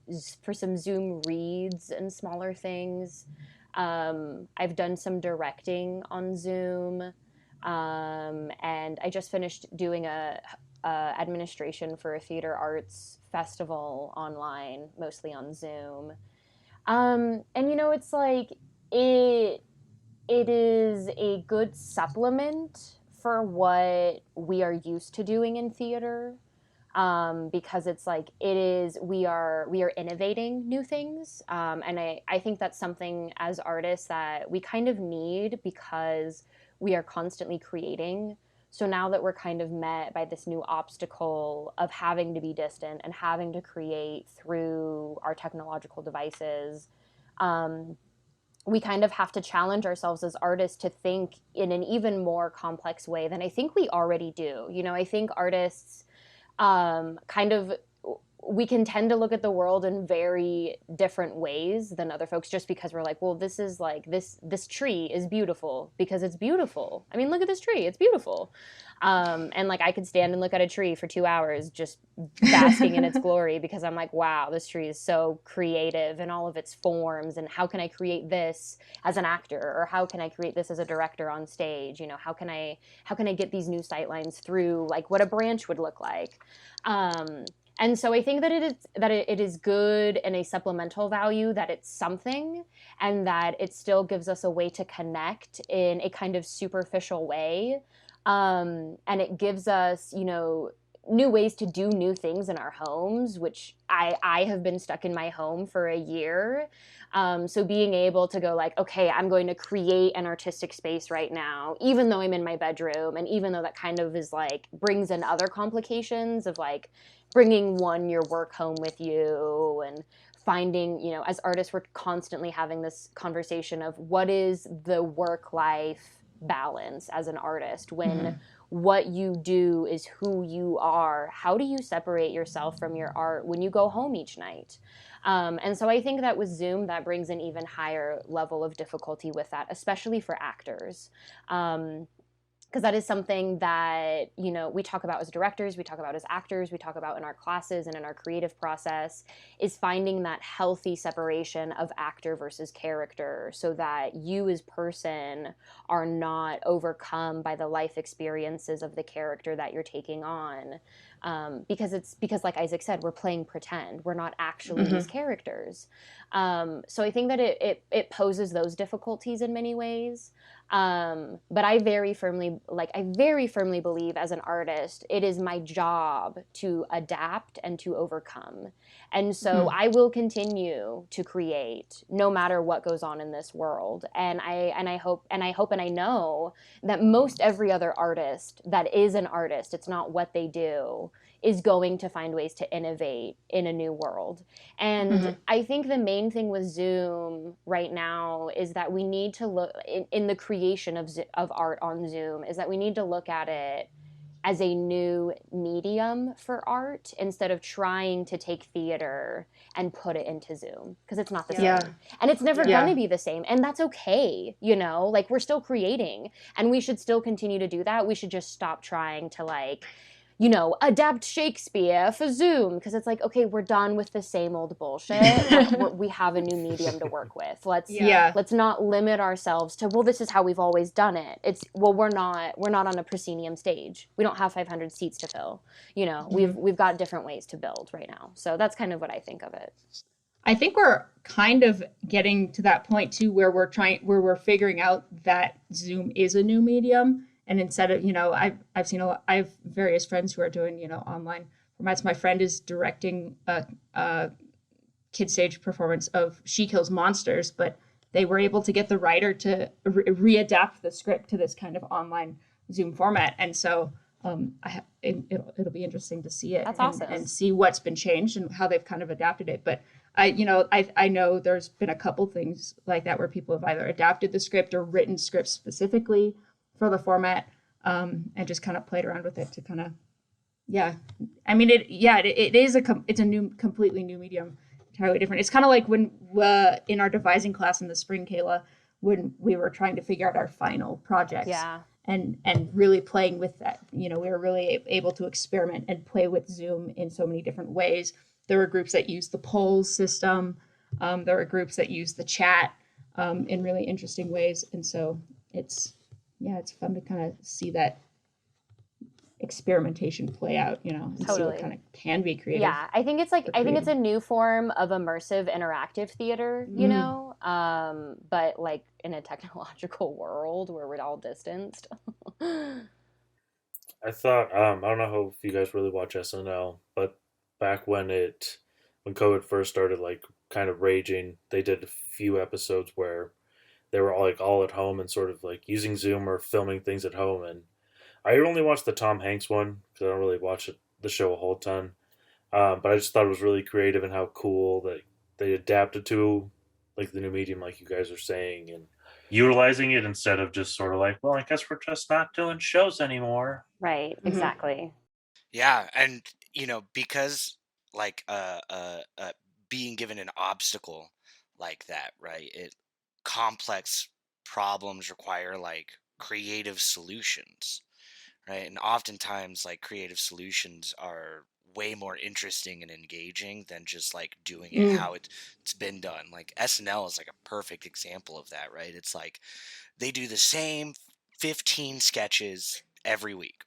Speaker 1: reads and smaller things. I've done some directing on Zoom, and I just finished doing a administration for a theater arts festival online, mostly on Zoom. And it's like it is a good supplement for what we are used to doing in theater, because it's like we are innovating new things, and I think that's something as artists that we kind of need, because we are constantly creating. So now that we're kind of met by this new obstacle of having to be distant and having to create through our technological devices, we kind of have to challenge ourselves as artists to think in an even more complex way than I think we already do. I think artists kind of, we can tend to look at the world in very different ways than other folks, just because we're like, well, this is like this tree is beautiful because it's beautiful. I mean, look at this tree, it's beautiful. And like I could stand and look at a tree for 2 hours just basking in its glory, because I'm like, wow, this tree is so creative in all of its forms, and how can I create this as an actor, or how can I create this as a director on stage? How can I get these new sightlines through like what a branch would look like? And so I think that it is good and a supplemental value, that it's something, and that it still gives us a way to connect in a kind of superficial way. And it gives us, new ways to do new things in our homes, which I have been stuck in my home for a year. So being able to go like, okay, I'm going to create an artistic space right now, even though I'm in my bedroom, and even though that kind of is like brings in other complications of like bringing your work home with you, and finding, as artists, we're constantly having this conversation of what is the work-life balance as an artist when what you do is who you are. How do you separate yourself from your art when you go home each night? And so I think that with Zoom, that brings an even higher level of difficulty with that, especially for actors. Because that is something that, we talk about as directors, we talk about as actors, we talk about in our classes and in our creative process, is finding that healthy separation of actor versus character, so that you as person are not overcome by the life experiences of the character that you're taking on. Because like Isaac said, we're playing pretend. We're not actually these characters. So I think that it poses those difficulties in many ways. But I very firmly believe as an artist, it is my job to adapt and to overcome. And so I will continue to create no matter what goes on in this world. And I hope and I know that most every other artist that is an artist, it's not what they do, is going to find ways to innovate in a new world. And I think the main thing with Zoom right now is that we need to look in the creation of art on Zoom, is that we need to look at it as a new medium for art, instead of trying to take theater and put it into Zoom, because it's not the same. And it's never going to be the same. And that's okay. Like we're still creating, and we should still continue to do that. We should just stop trying to like, adapt Shakespeare for Zoom, because it's like, okay, we're done with the same old bullshit. Like, we have a new medium to work with. Let's not limit ourselves to, well, this is how we've always done it. We're not on a proscenium stage. We don't have 500 seats to fill. We've got different ways to build right now. So that's kind of what I think of it.
Speaker 2: I think we're kind of getting to that point too, where we're figuring out that Zoom is a new medium. And instead of, I've seen I have various friends who are doing, online formats. My friend is directing a kid stage performance of She Kills Monsters, but they were able to get the writer to readapt the script to this kind of online Zoom format. And so it'll be interesting to see it.
Speaker 1: That's awesome.
Speaker 2: And see what's been changed and how they've kind of adapted it. But I know there's been a couple things like that where people have either adapted the script or written scripts specifically for the format, and just kind of played around with it to kind of, I mean, it is it's a new, completely new medium, entirely different. It's kind of like when in our devising class in the spring, Kaela, when we were trying to figure out our final projects.
Speaker 1: Yeah.
Speaker 2: And really playing with that. We were really able to experiment and play with Zoom in so many different ways. There were groups that used the polls system. There were groups that used the chat in really interesting ways. And so it's fun to kind of see that experimentation play out, and see what kind of can be creative.
Speaker 1: Yeah, I think it's a new form of immersive interactive theater, but like in a technological world where we're all distanced.
Speaker 4: I thought I don't know if you guys really watch SNL, but back when COVID first started like kind of raging, they did a few episodes where they were all at home and sort of like using Zoom or filming things at home. And I only watched the Tom Hanks one because I don't really watch the show a whole ton. But I just thought it was really creative and how cool that they adapted to like the new medium, like you guys are saying, and
Speaker 5: utilizing it instead of just sort of like, well, I guess we're just not doing shows anymore.
Speaker 1: Right. Mm-hmm. Exactly.
Speaker 3: Yeah, and because like being given an obstacle like that, right? Complex problems require like creative solutions, right? And oftentimes like creative solutions are way more interesting and engaging than just like doing it how it's been done. Like SNL is like a perfect example of that, right? It's like they do the same 15 sketches every week,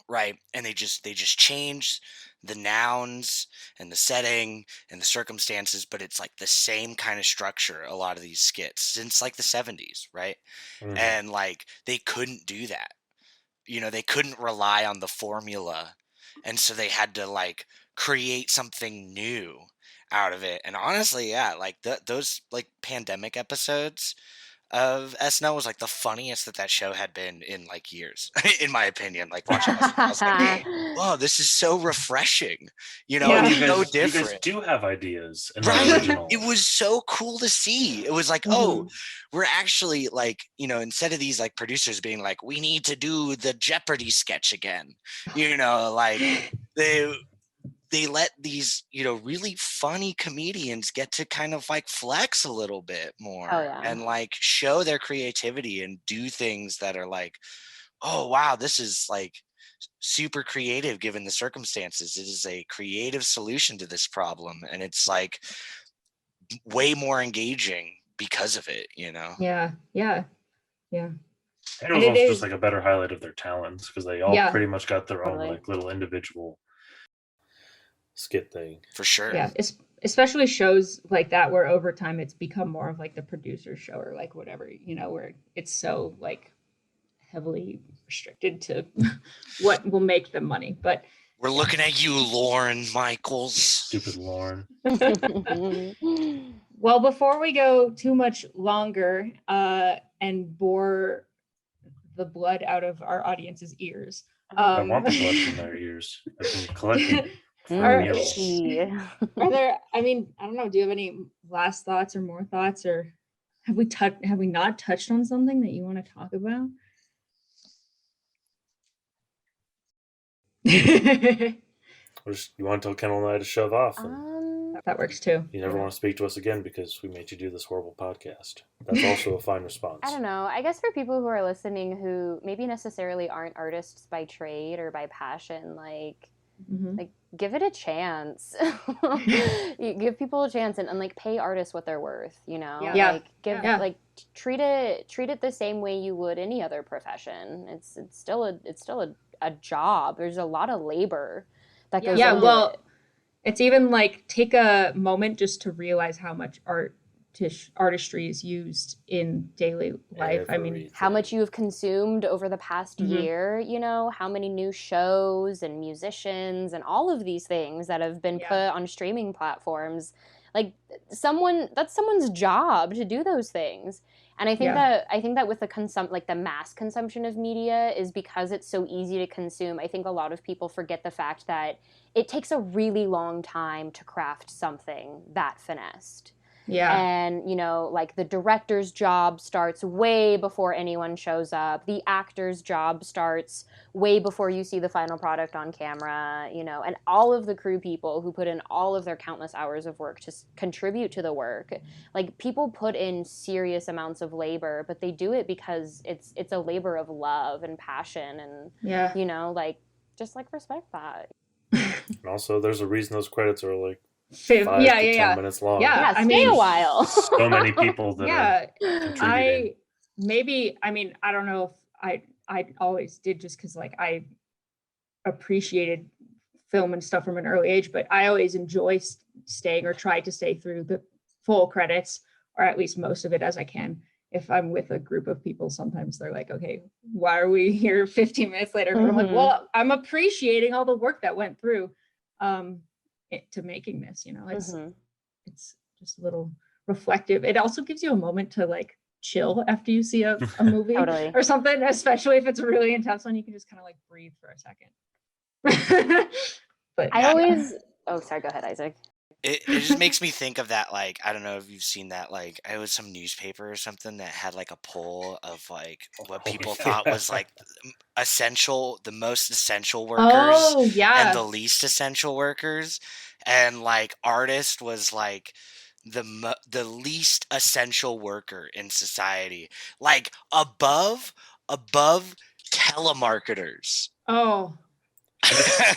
Speaker 3: right? And they just change the nouns and the setting and the circumstances, but it's like the same kind of structure, a lot of these skits since like the 70s, right? And like they couldn't do that. They couldn't rely on the formula, and so they had to like create something new out of it. And honestly, yeah, like those like pandemic episodes of SNL was like the funniest that show had been in like years, in my opinion. Like watching SNL, I was like, "Whoa, this is so refreshing!" It's so different.
Speaker 5: You guys do have ideas,
Speaker 3: right? It was so cool to see. It was like, oh, we're actually like, instead of these like producers being like, we need to do the Jeopardy sketch again, like they let these, really funny comedians get to kind of like flex a little bit more and like show their creativity and do things that are like, oh, wow, this is like super creative given the circumstances. It is a creative solution to this problem. And it's like way more engaging because of it,
Speaker 2: Yeah.
Speaker 5: And it was also just like a better highlight of their talents because they all pretty much got their own like little individual
Speaker 4: skit thing.
Speaker 3: For sure.
Speaker 2: Yeah, especially shows like that where over time it's become more of like the producer's show or like whatever, where it's so like heavily restricted to what will make them money. But
Speaker 3: we're looking at you, Lauren Michaels.
Speaker 5: Stupid Lauren.
Speaker 2: Well, before we go too much longer and bore the blood out of our audience's ears.
Speaker 5: I want the blood from their ears. I've been collecting.
Speaker 2: Are there, I don't know, do you have any last thoughts or more thoughts, or have we not touched on something that you want to talk about?
Speaker 4: You want to tell Kendall and I to shove off?
Speaker 2: That works too.
Speaker 4: You never want to speak to us again because we made you do this horrible podcast. That's also a fine response.
Speaker 1: I don't know. I guess for people who are listening who maybe necessarily aren't artists by trade or by passion, like give it a chance. You give people a chance and like pay artists what they're worth, like like treat it the same way you would any other profession. It's still a job. There's a lot of labor that goes into it.
Speaker 2: It's even like take a moment just to realize how much artistry is used in daily life.
Speaker 1: How much you have consumed over the past year, how many new shows and musicians and all of these things that have been put on streaming platforms. Like that's someone's job to do those things. And I think that with the mass consumption of media is because it's so easy to consume. I think a lot of people forget the fact that it takes a really long time to craft something that finessed.
Speaker 2: Yeah.
Speaker 1: And, like the director's job starts way before anyone shows up. The actor's job starts way before you see the final product on camera, and all of the crew people who put in all of their countless hours of work to contribute to the work. Like, people put in serious amounts of labor, but they do it because it's a labor of love and passion, and, just respect that.
Speaker 4: And also, there's a reason those credits are like 5 to 10 minutes long.
Speaker 1: Yeah, stay a while.
Speaker 5: So many people that are contributing.
Speaker 2: I don't know if I always did, just because like I appreciated film and stuff from an early age, but I always enjoy staying or try to stay through the full credits, or at least most of it as I can. If I'm with a group of people, sometimes they're like, okay, why are we here 15 minutes later? Mm-hmm. I'm like, well, I'm appreciating all the work that went through to making this, it's just a little reflective. It also gives you a moment to like chill after you see a movie
Speaker 1: Totally.
Speaker 2: Or something, especially if it's a really intense one. You can just kind of like breathe for a second. But
Speaker 1: sorry, go ahead, Isaac.
Speaker 3: It just makes me think of that, like, I don't know if you've seen that, like, it was some newspaper or something that had like a poll of like what people thought was like the most essential workers and the least essential workers, and like artist was like the least essential worker in society, like above telemarketers.
Speaker 2: Oh.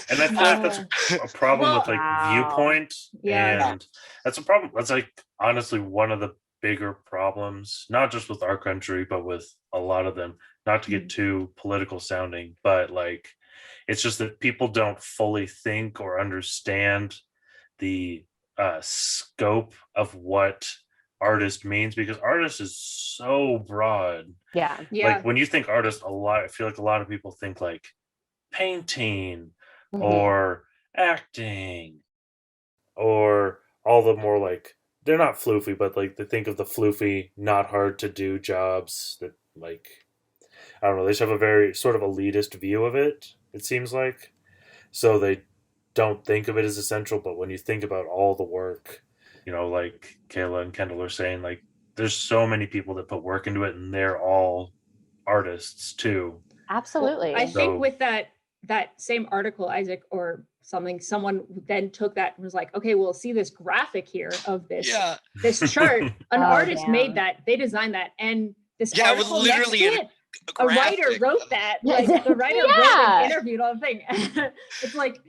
Speaker 5: And I feel like that's a problem with like viewpoint.
Speaker 2: Yeah.
Speaker 5: And that's a problem. That's like honestly one of the bigger problems, not just with our country, but with a lot of them. Not to get too political sounding, but like it's just that people don't fully think or understand the scope of what artist means, because artist is so broad.
Speaker 1: Yeah.
Speaker 5: Like when you think artist, I feel like a lot of people think like painting or acting
Speaker 4: or all the more like, they're not floofy, but like they think of the floofy, not hard to do jobs that like, I don't know, they just have a very sort of elitist view of it, it seems like. So they don't think of it as essential, but when you think about all the work,
Speaker 5: like Kaela and Kendall are saying, like there's so many people that put work into it, and they're all artists too.
Speaker 1: Absolutely.
Speaker 2: Well, I think with that same article, Isaac, or something, someone then took that and was like, okay, we'll see this graphic here of this chart. An artist made that, they designed that, and this article literally next to it, a writer wrote that. Like the writer wrote and interviewed all the thing. It's like,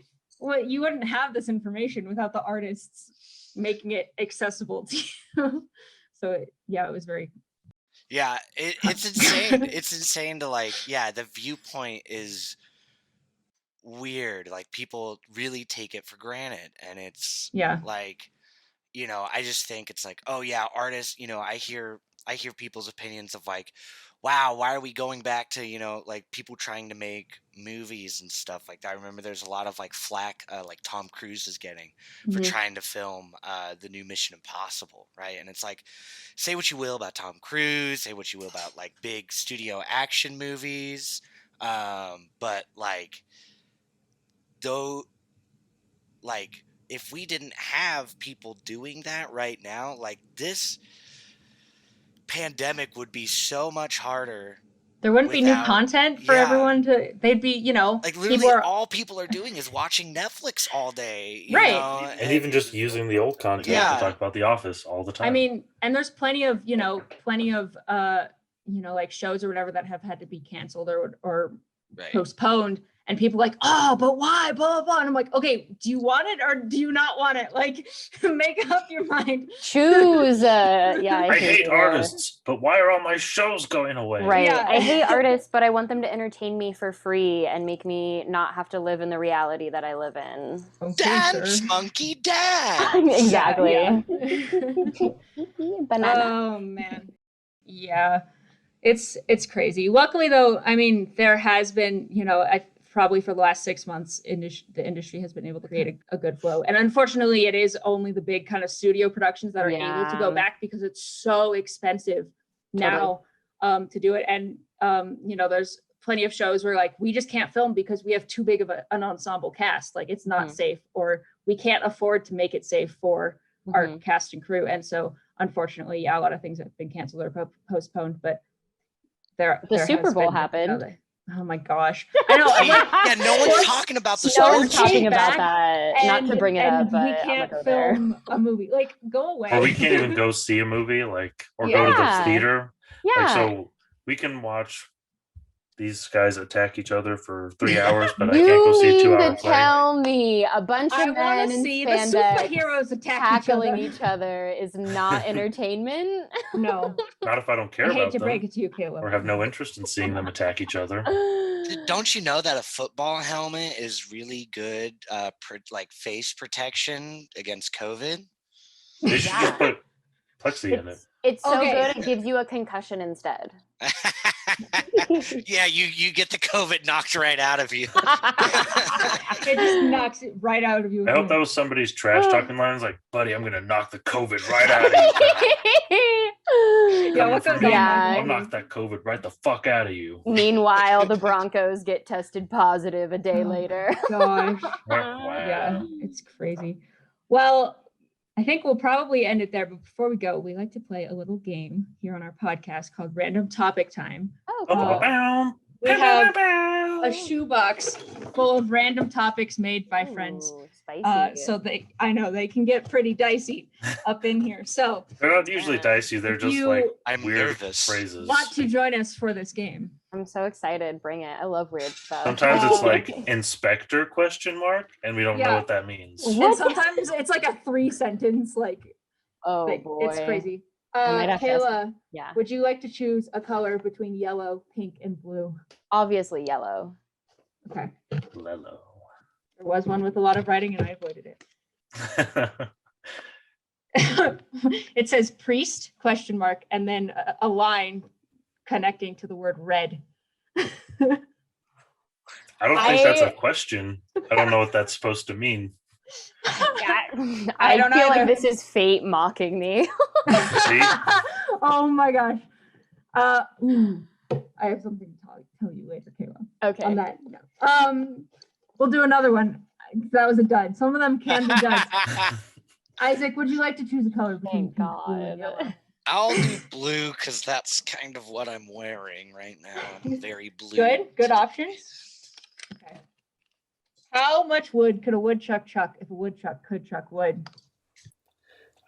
Speaker 2: well, you wouldn't have this information without the artists making it accessible to you. So it was very.
Speaker 3: Yeah, it's insane. It's insane to like, the viewpoint is weird. Like people really take it for granted, and it's like, I just think it's like, oh yeah, artists, I hear people's opinions of like, wow, why are we going back to, like people trying to make movies and stuff like that. I remember there's a lot of like flack like Tom Cruise is getting for trying to film the new Mission Impossible, right? And it's like, say what you will about Tom Cruise, say what you will about like big studio action movies, but like though, like if we didn't have people doing that right now, like this pandemic would be so much harder.
Speaker 2: There wouldn't be new content for everyone they'd be,
Speaker 3: like literally all people are doing is watching Netflix all day.
Speaker 2: Right.
Speaker 4: And even just using the old content.
Speaker 5: We have to talk about The Office all the time.
Speaker 2: I mean, and there's plenty of like shows or whatever that have had to be canceled or postponed. And people are like, oh, but why? Blah, blah, blah. And I'm like, okay, do you want it or do you not want it? Like, make up your mind.
Speaker 1: Choose.
Speaker 5: I hate artists, but why are all my shows going away?
Speaker 1: Right. Yeah. I hate artists, but I want them to entertain me for free and make me not have to live in the reality that I live in.
Speaker 3: Okay, dance, monkey, dance.
Speaker 1: Exactly.
Speaker 2: Yeah.
Speaker 1: Banana.
Speaker 2: Oh, man. Yeah. It's crazy. Luckily, though, I mean, there has been, probably for the last 6 months, the industry has been able to create a good flow. And unfortunately, it is only the big kind of studio productions that are able to go back because it's so expensive now to do it. And, there's plenty of shows where like, we just can't film because we have too big of an ensemble cast. Like it's not safe, or we can't afford to make it safe for our cast and crew. And so unfortunately, a lot of things have been canceled or postponed, but there
Speaker 1: Super Bowl happened.
Speaker 2: Oh my gosh. I know.
Speaker 3: Yeah, no one's talking about the
Speaker 1: No one's
Speaker 3: sports.
Speaker 1: talking about that. Not to bring it up, but
Speaker 2: we can't film a movie. Like, go away.
Speaker 5: Or we can't even go see a movie, like, or go to the theater.
Speaker 1: Yeah.
Speaker 5: Like, so we can watch these guys attack each other for 3 hours, but I can't go see a 2-hour play.
Speaker 1: Tell me a bunch of men in
Speaker 2: see the
Speaker 1: spandex
Speaker 2: superheroes
Speaker 1: tackling each other is not entertainment.
Speaker 2: No.
Speaker 5: Not if I don't care
Speaker 2: I
Speaker 5: about
Speaker 2: hate to
Speaker 5: them.
Speaker 2: break it to you, Kaela.
Speaker 5: Or have no interest in seeing them attack each other.
Speaker 3: Don't you know that a football helmet is really good, face protection against COVID?
Speaker 5: They should just put plexi in it.
Speaker 1: It's so good it gives you a concussion instead.
Speaker 3: Yeah, you get the COVID knocked right out of you.
Speaker 2: It just knocks it right out of you.
Speaker 5: I hope that was somebody's trash talking lines like, buddy, I'm going to knock the COVID right out of you.
Speaker 2: Yeah, what goes on?
Speaker 5: I'll knock that COVID right the fuck out of you.
Speaker 1: Meanwhile, the Broncos get tested positive a day later.
Speaker 2: Gosh.
Speaker 5: Wow.
Speaker 2: Yeah, it's crazy. Well, I think we'll probably end it there. But before we go, we like to play a little game here on our podcast called Random Topic Time.
Speaker 1: Oh,
Speaker 2: we have a shoebox full of random topics made by friends.
Speaker 1: Spicy.
Speaker 2: So they can get pretty dicey up in here. So
Speaker 5: they're not usually dicey. They're just
Speaker 3: I'm
Speaker 5: weird
Speaker 3: nervous.
Speaker 5: phrases.
Speaker 2: Want to join us for this game?
Speaker 1: I'm so excited. Bring it. I love weird stuff.
Speaker 5: Sometimes it's like inspector ? And we don't know what that means.
Speaker 2: And sometimes it's like a 3-sentence
Speaker 1: boy.
Speaker 2: It's crazy.
Speaker 1: Kaela,
Speaker 2: would you like to choose a color between yellow, pink, and blue?
Speaker 1: Obviously yellow.
Speaker 2: Okay.
Speaker 5: Lello.
Speaker 2: There was one with a lot of writing and I avoided it. It says priest ? And then a line connecting to the word red.
Speaker 5: I don't think that's a question. I don't know what that's supposed to mean.
Speaker 1: I don't feel like this is fate mocking me.
Speaker 5: See?
Speaker 2: Oh my gosh. I have something to tell you later, Kaela.
Speaker 1: Okay.
Speaker 2: On that note. We'll do another one. That was a dud. Some of them can be duds. Isaac, would you like to choose a color between pink, blue, and yellow?
Speaker 3: I'll do blue because that's kind of what I'm wearing right now. I'm very blue.
Speaker 2: Good options. Okay. How much wood could a woodchuck chuck if a woodchuck could chuck wood?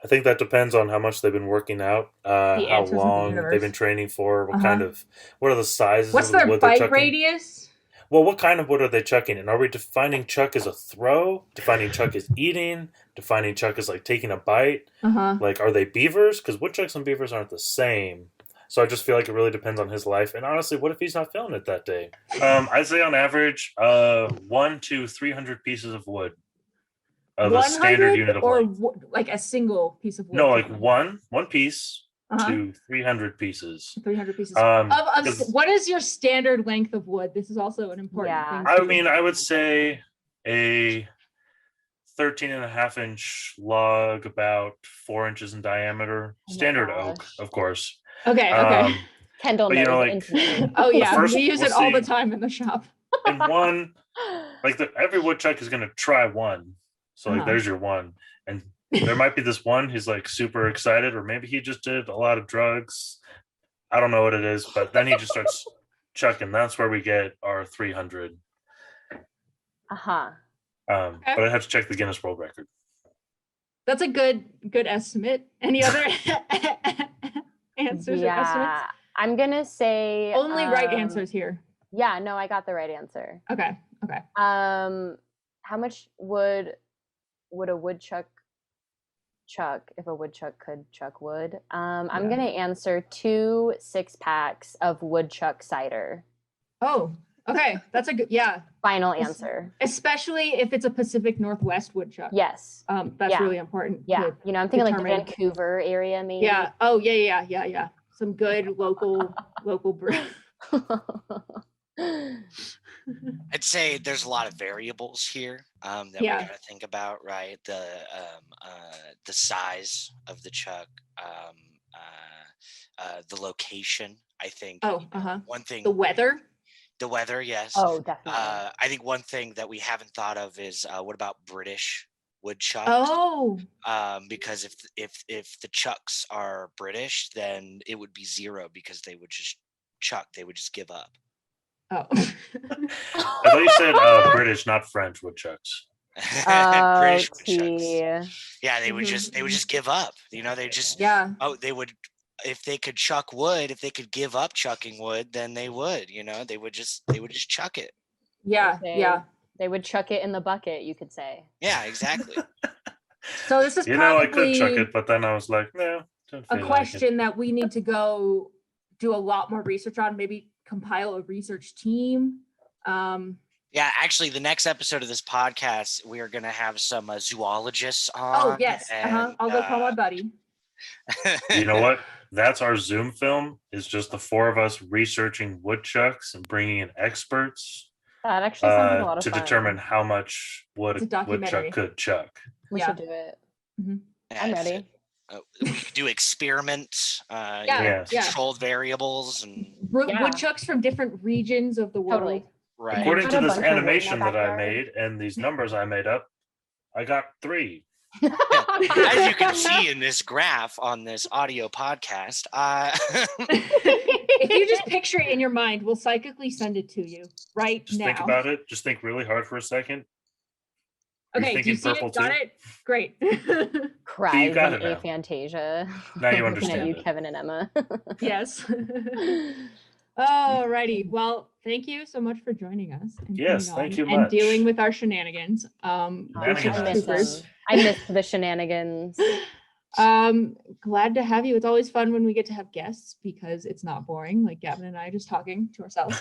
Speaker 4: I think that depends on how much they've been working out, how long they've been training for, what are the sizes
Speaker 2: What's
Speaker 4: of the
Speaker 2: their
Speaker 4: wood they're
Speaker 2: bite
Speaker 4: chucking.
Speaker 2: radius?
Speaker 4: Well, what kind of wood are they chucking? And are we defining chuck as a throw? Defining chuck as eating? Defining chuck as like taking a bite? Like, are they beavers? Because woodchucks and beavers aren't the same. So I just feel like it really depends on his life. And honestly, what if he's not feeling it that day?
Speaker 5: I'd say on average, 1 to 300 pieces of wood. The standard unit of wood.
Speaker 2: Like a single piece of wood?
Speaker 5: No, like one piece to 300 pieces.
Speaker 2: 300 pieces. What is your standard length of wood? This is also an important thing.
Speaker 5: I mean, I would say a 13.5-inch log, about 4 inches in diameter. Standard oak, of course.
Speaker 2: Okay.
Speaker 1: Kendall knows.
Speaker 2: Oh yeah, we use it all the time in the shop.
Speaker 5: And one, every woodchuck is gonna try one. So there's your one. And there might be this one who's like super excited, or maybe he just did a lot of drugs. I don't know what it is, but then he just starts chucking. That's where we get our 300.
Speaker 2: Okay.
Speaker 5: But I have to check the Guinness World Record.
Speaker 2: That's a good estimate. Any other answers or estimates?
Speaker 1: I'm gonna say
Speaker 2: only right answers here.
Speaker 1: Yeah, no, I got the right answer.
Speaker 2: Okay.
Speaker 1: How much would a woodchuck chuck if a woodchuck could chuck wood? I'm gonna answer 2 6-packs of woodchuck cider.
Speaker 2: Oh, okay. That's a good
Speaker 1: final answer.
Speaker 2: Especially if it's a Pacific Northwest woodchuck.
Speaker 1: Yes.
Speaker 2: That's really important.
Speaker 1: Yeah. I'm thinking like the Vancouver area maybe.
Speaker 2: Yeah. Oh yeah. Some good local brew.
Speaker 3: I'd say there's a lot of variables here that we got to think about, right? The size of the chuck, the location. I think. One thing.
Speaker 2: The weather.
Speaker 3: The weather, yes.
Speaker 1: Oh, definitely.
Speaker 3: I think one thing that we haven't thought of is what about British woodchucks?
Speaker 2: Oh.
Speaker 3: Because if the chucks are British, then it would be 0 because they would just chuck. They would just give up.
Speaker 2: Oh.
Speaker 5: I thought you said British, not French woodchucks.
Speaker 3: British woodchucks. Yeah, they would just give up. They just they would. If they could chuck wood, if they could give up chucking wood, then they would. They would just chuck it.
Speaker 2: Yeah,
Speaker 1: They would chuck it in the bucket, you could say.
Speaker 3: Yeah, exactly.
Speaker 2: So this is probably
Speaker 5: I could chuck it, but then I was like, no.
Speaker 2: A question that we need to go do a lot more research on. Maybe compile a research team.
Speaker 3: Yeah, actually, the next episode of this podcast, we are going to have some zoologists on.
Speaker 2: Oh yes, I'll go call my buddy.
Speaker 5: You know what? That's our Zoom film. Is just the 4 of us researching woodchucks and bringing in experts.
Speaker 1: That actually sounds like a lot of
Speaker 5: fun. To determine how much wood a woodchuck could chuck.
Speaker 1: We should do it. Mm-hmm. I'm ready.
Speaker 3: We could do experiments, controlled variables, and
Speaker 2: woodchucks from different regions of the world.
Speaker 1: Totally.
Speaker 3: Right.
Speaker 5: According to this animation that I made and these numbers I made up, I got 3.
Speaker 3: As you can see in this graph on this audio podcast,
Speaker 2: if you just picture it in your mind, we'll psychically send it to you now.
Speaker 5: Just think about it. Just think really hard for a second.
Speaker 2: Okay, do you see it? Got it? Great.
Speaker 1: Cries in aphantasia.
Speaker 5: Now you understand.
Speaker 1: Looking at you, Kevin and Emma.
Speaker 2: Yes. Alrighty. Well, thank you so much for joining us.
Speaker 5: Yes, thank you much.
Speaker 2: And dealing with our shenanigans.
Speaker 1: I missed the shenanigans.
Speaker 2: Glad to have you. It's always fun when we get to have guests because it's not boring, like Gavin and I just talking to ourselves.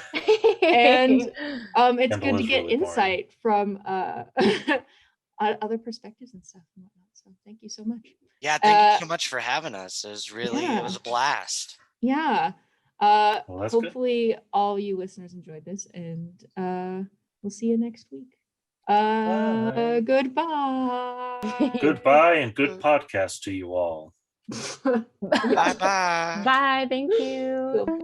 Speaker 2: And it's good to get insight from other perspectives and stuff and whatnot. So thank you so much.
Speaker 3: Yeah, thank you so much for having us. It was it was a blast.
Speaker 2: Yeah. Hopefully all you listeners enjoyed this, and we'll see you next week. Goodbye.
Speaker 5: Goodbye and good podcast to you all.
Speaker 3: Bye.
Speaker 1: Bye. Thank you.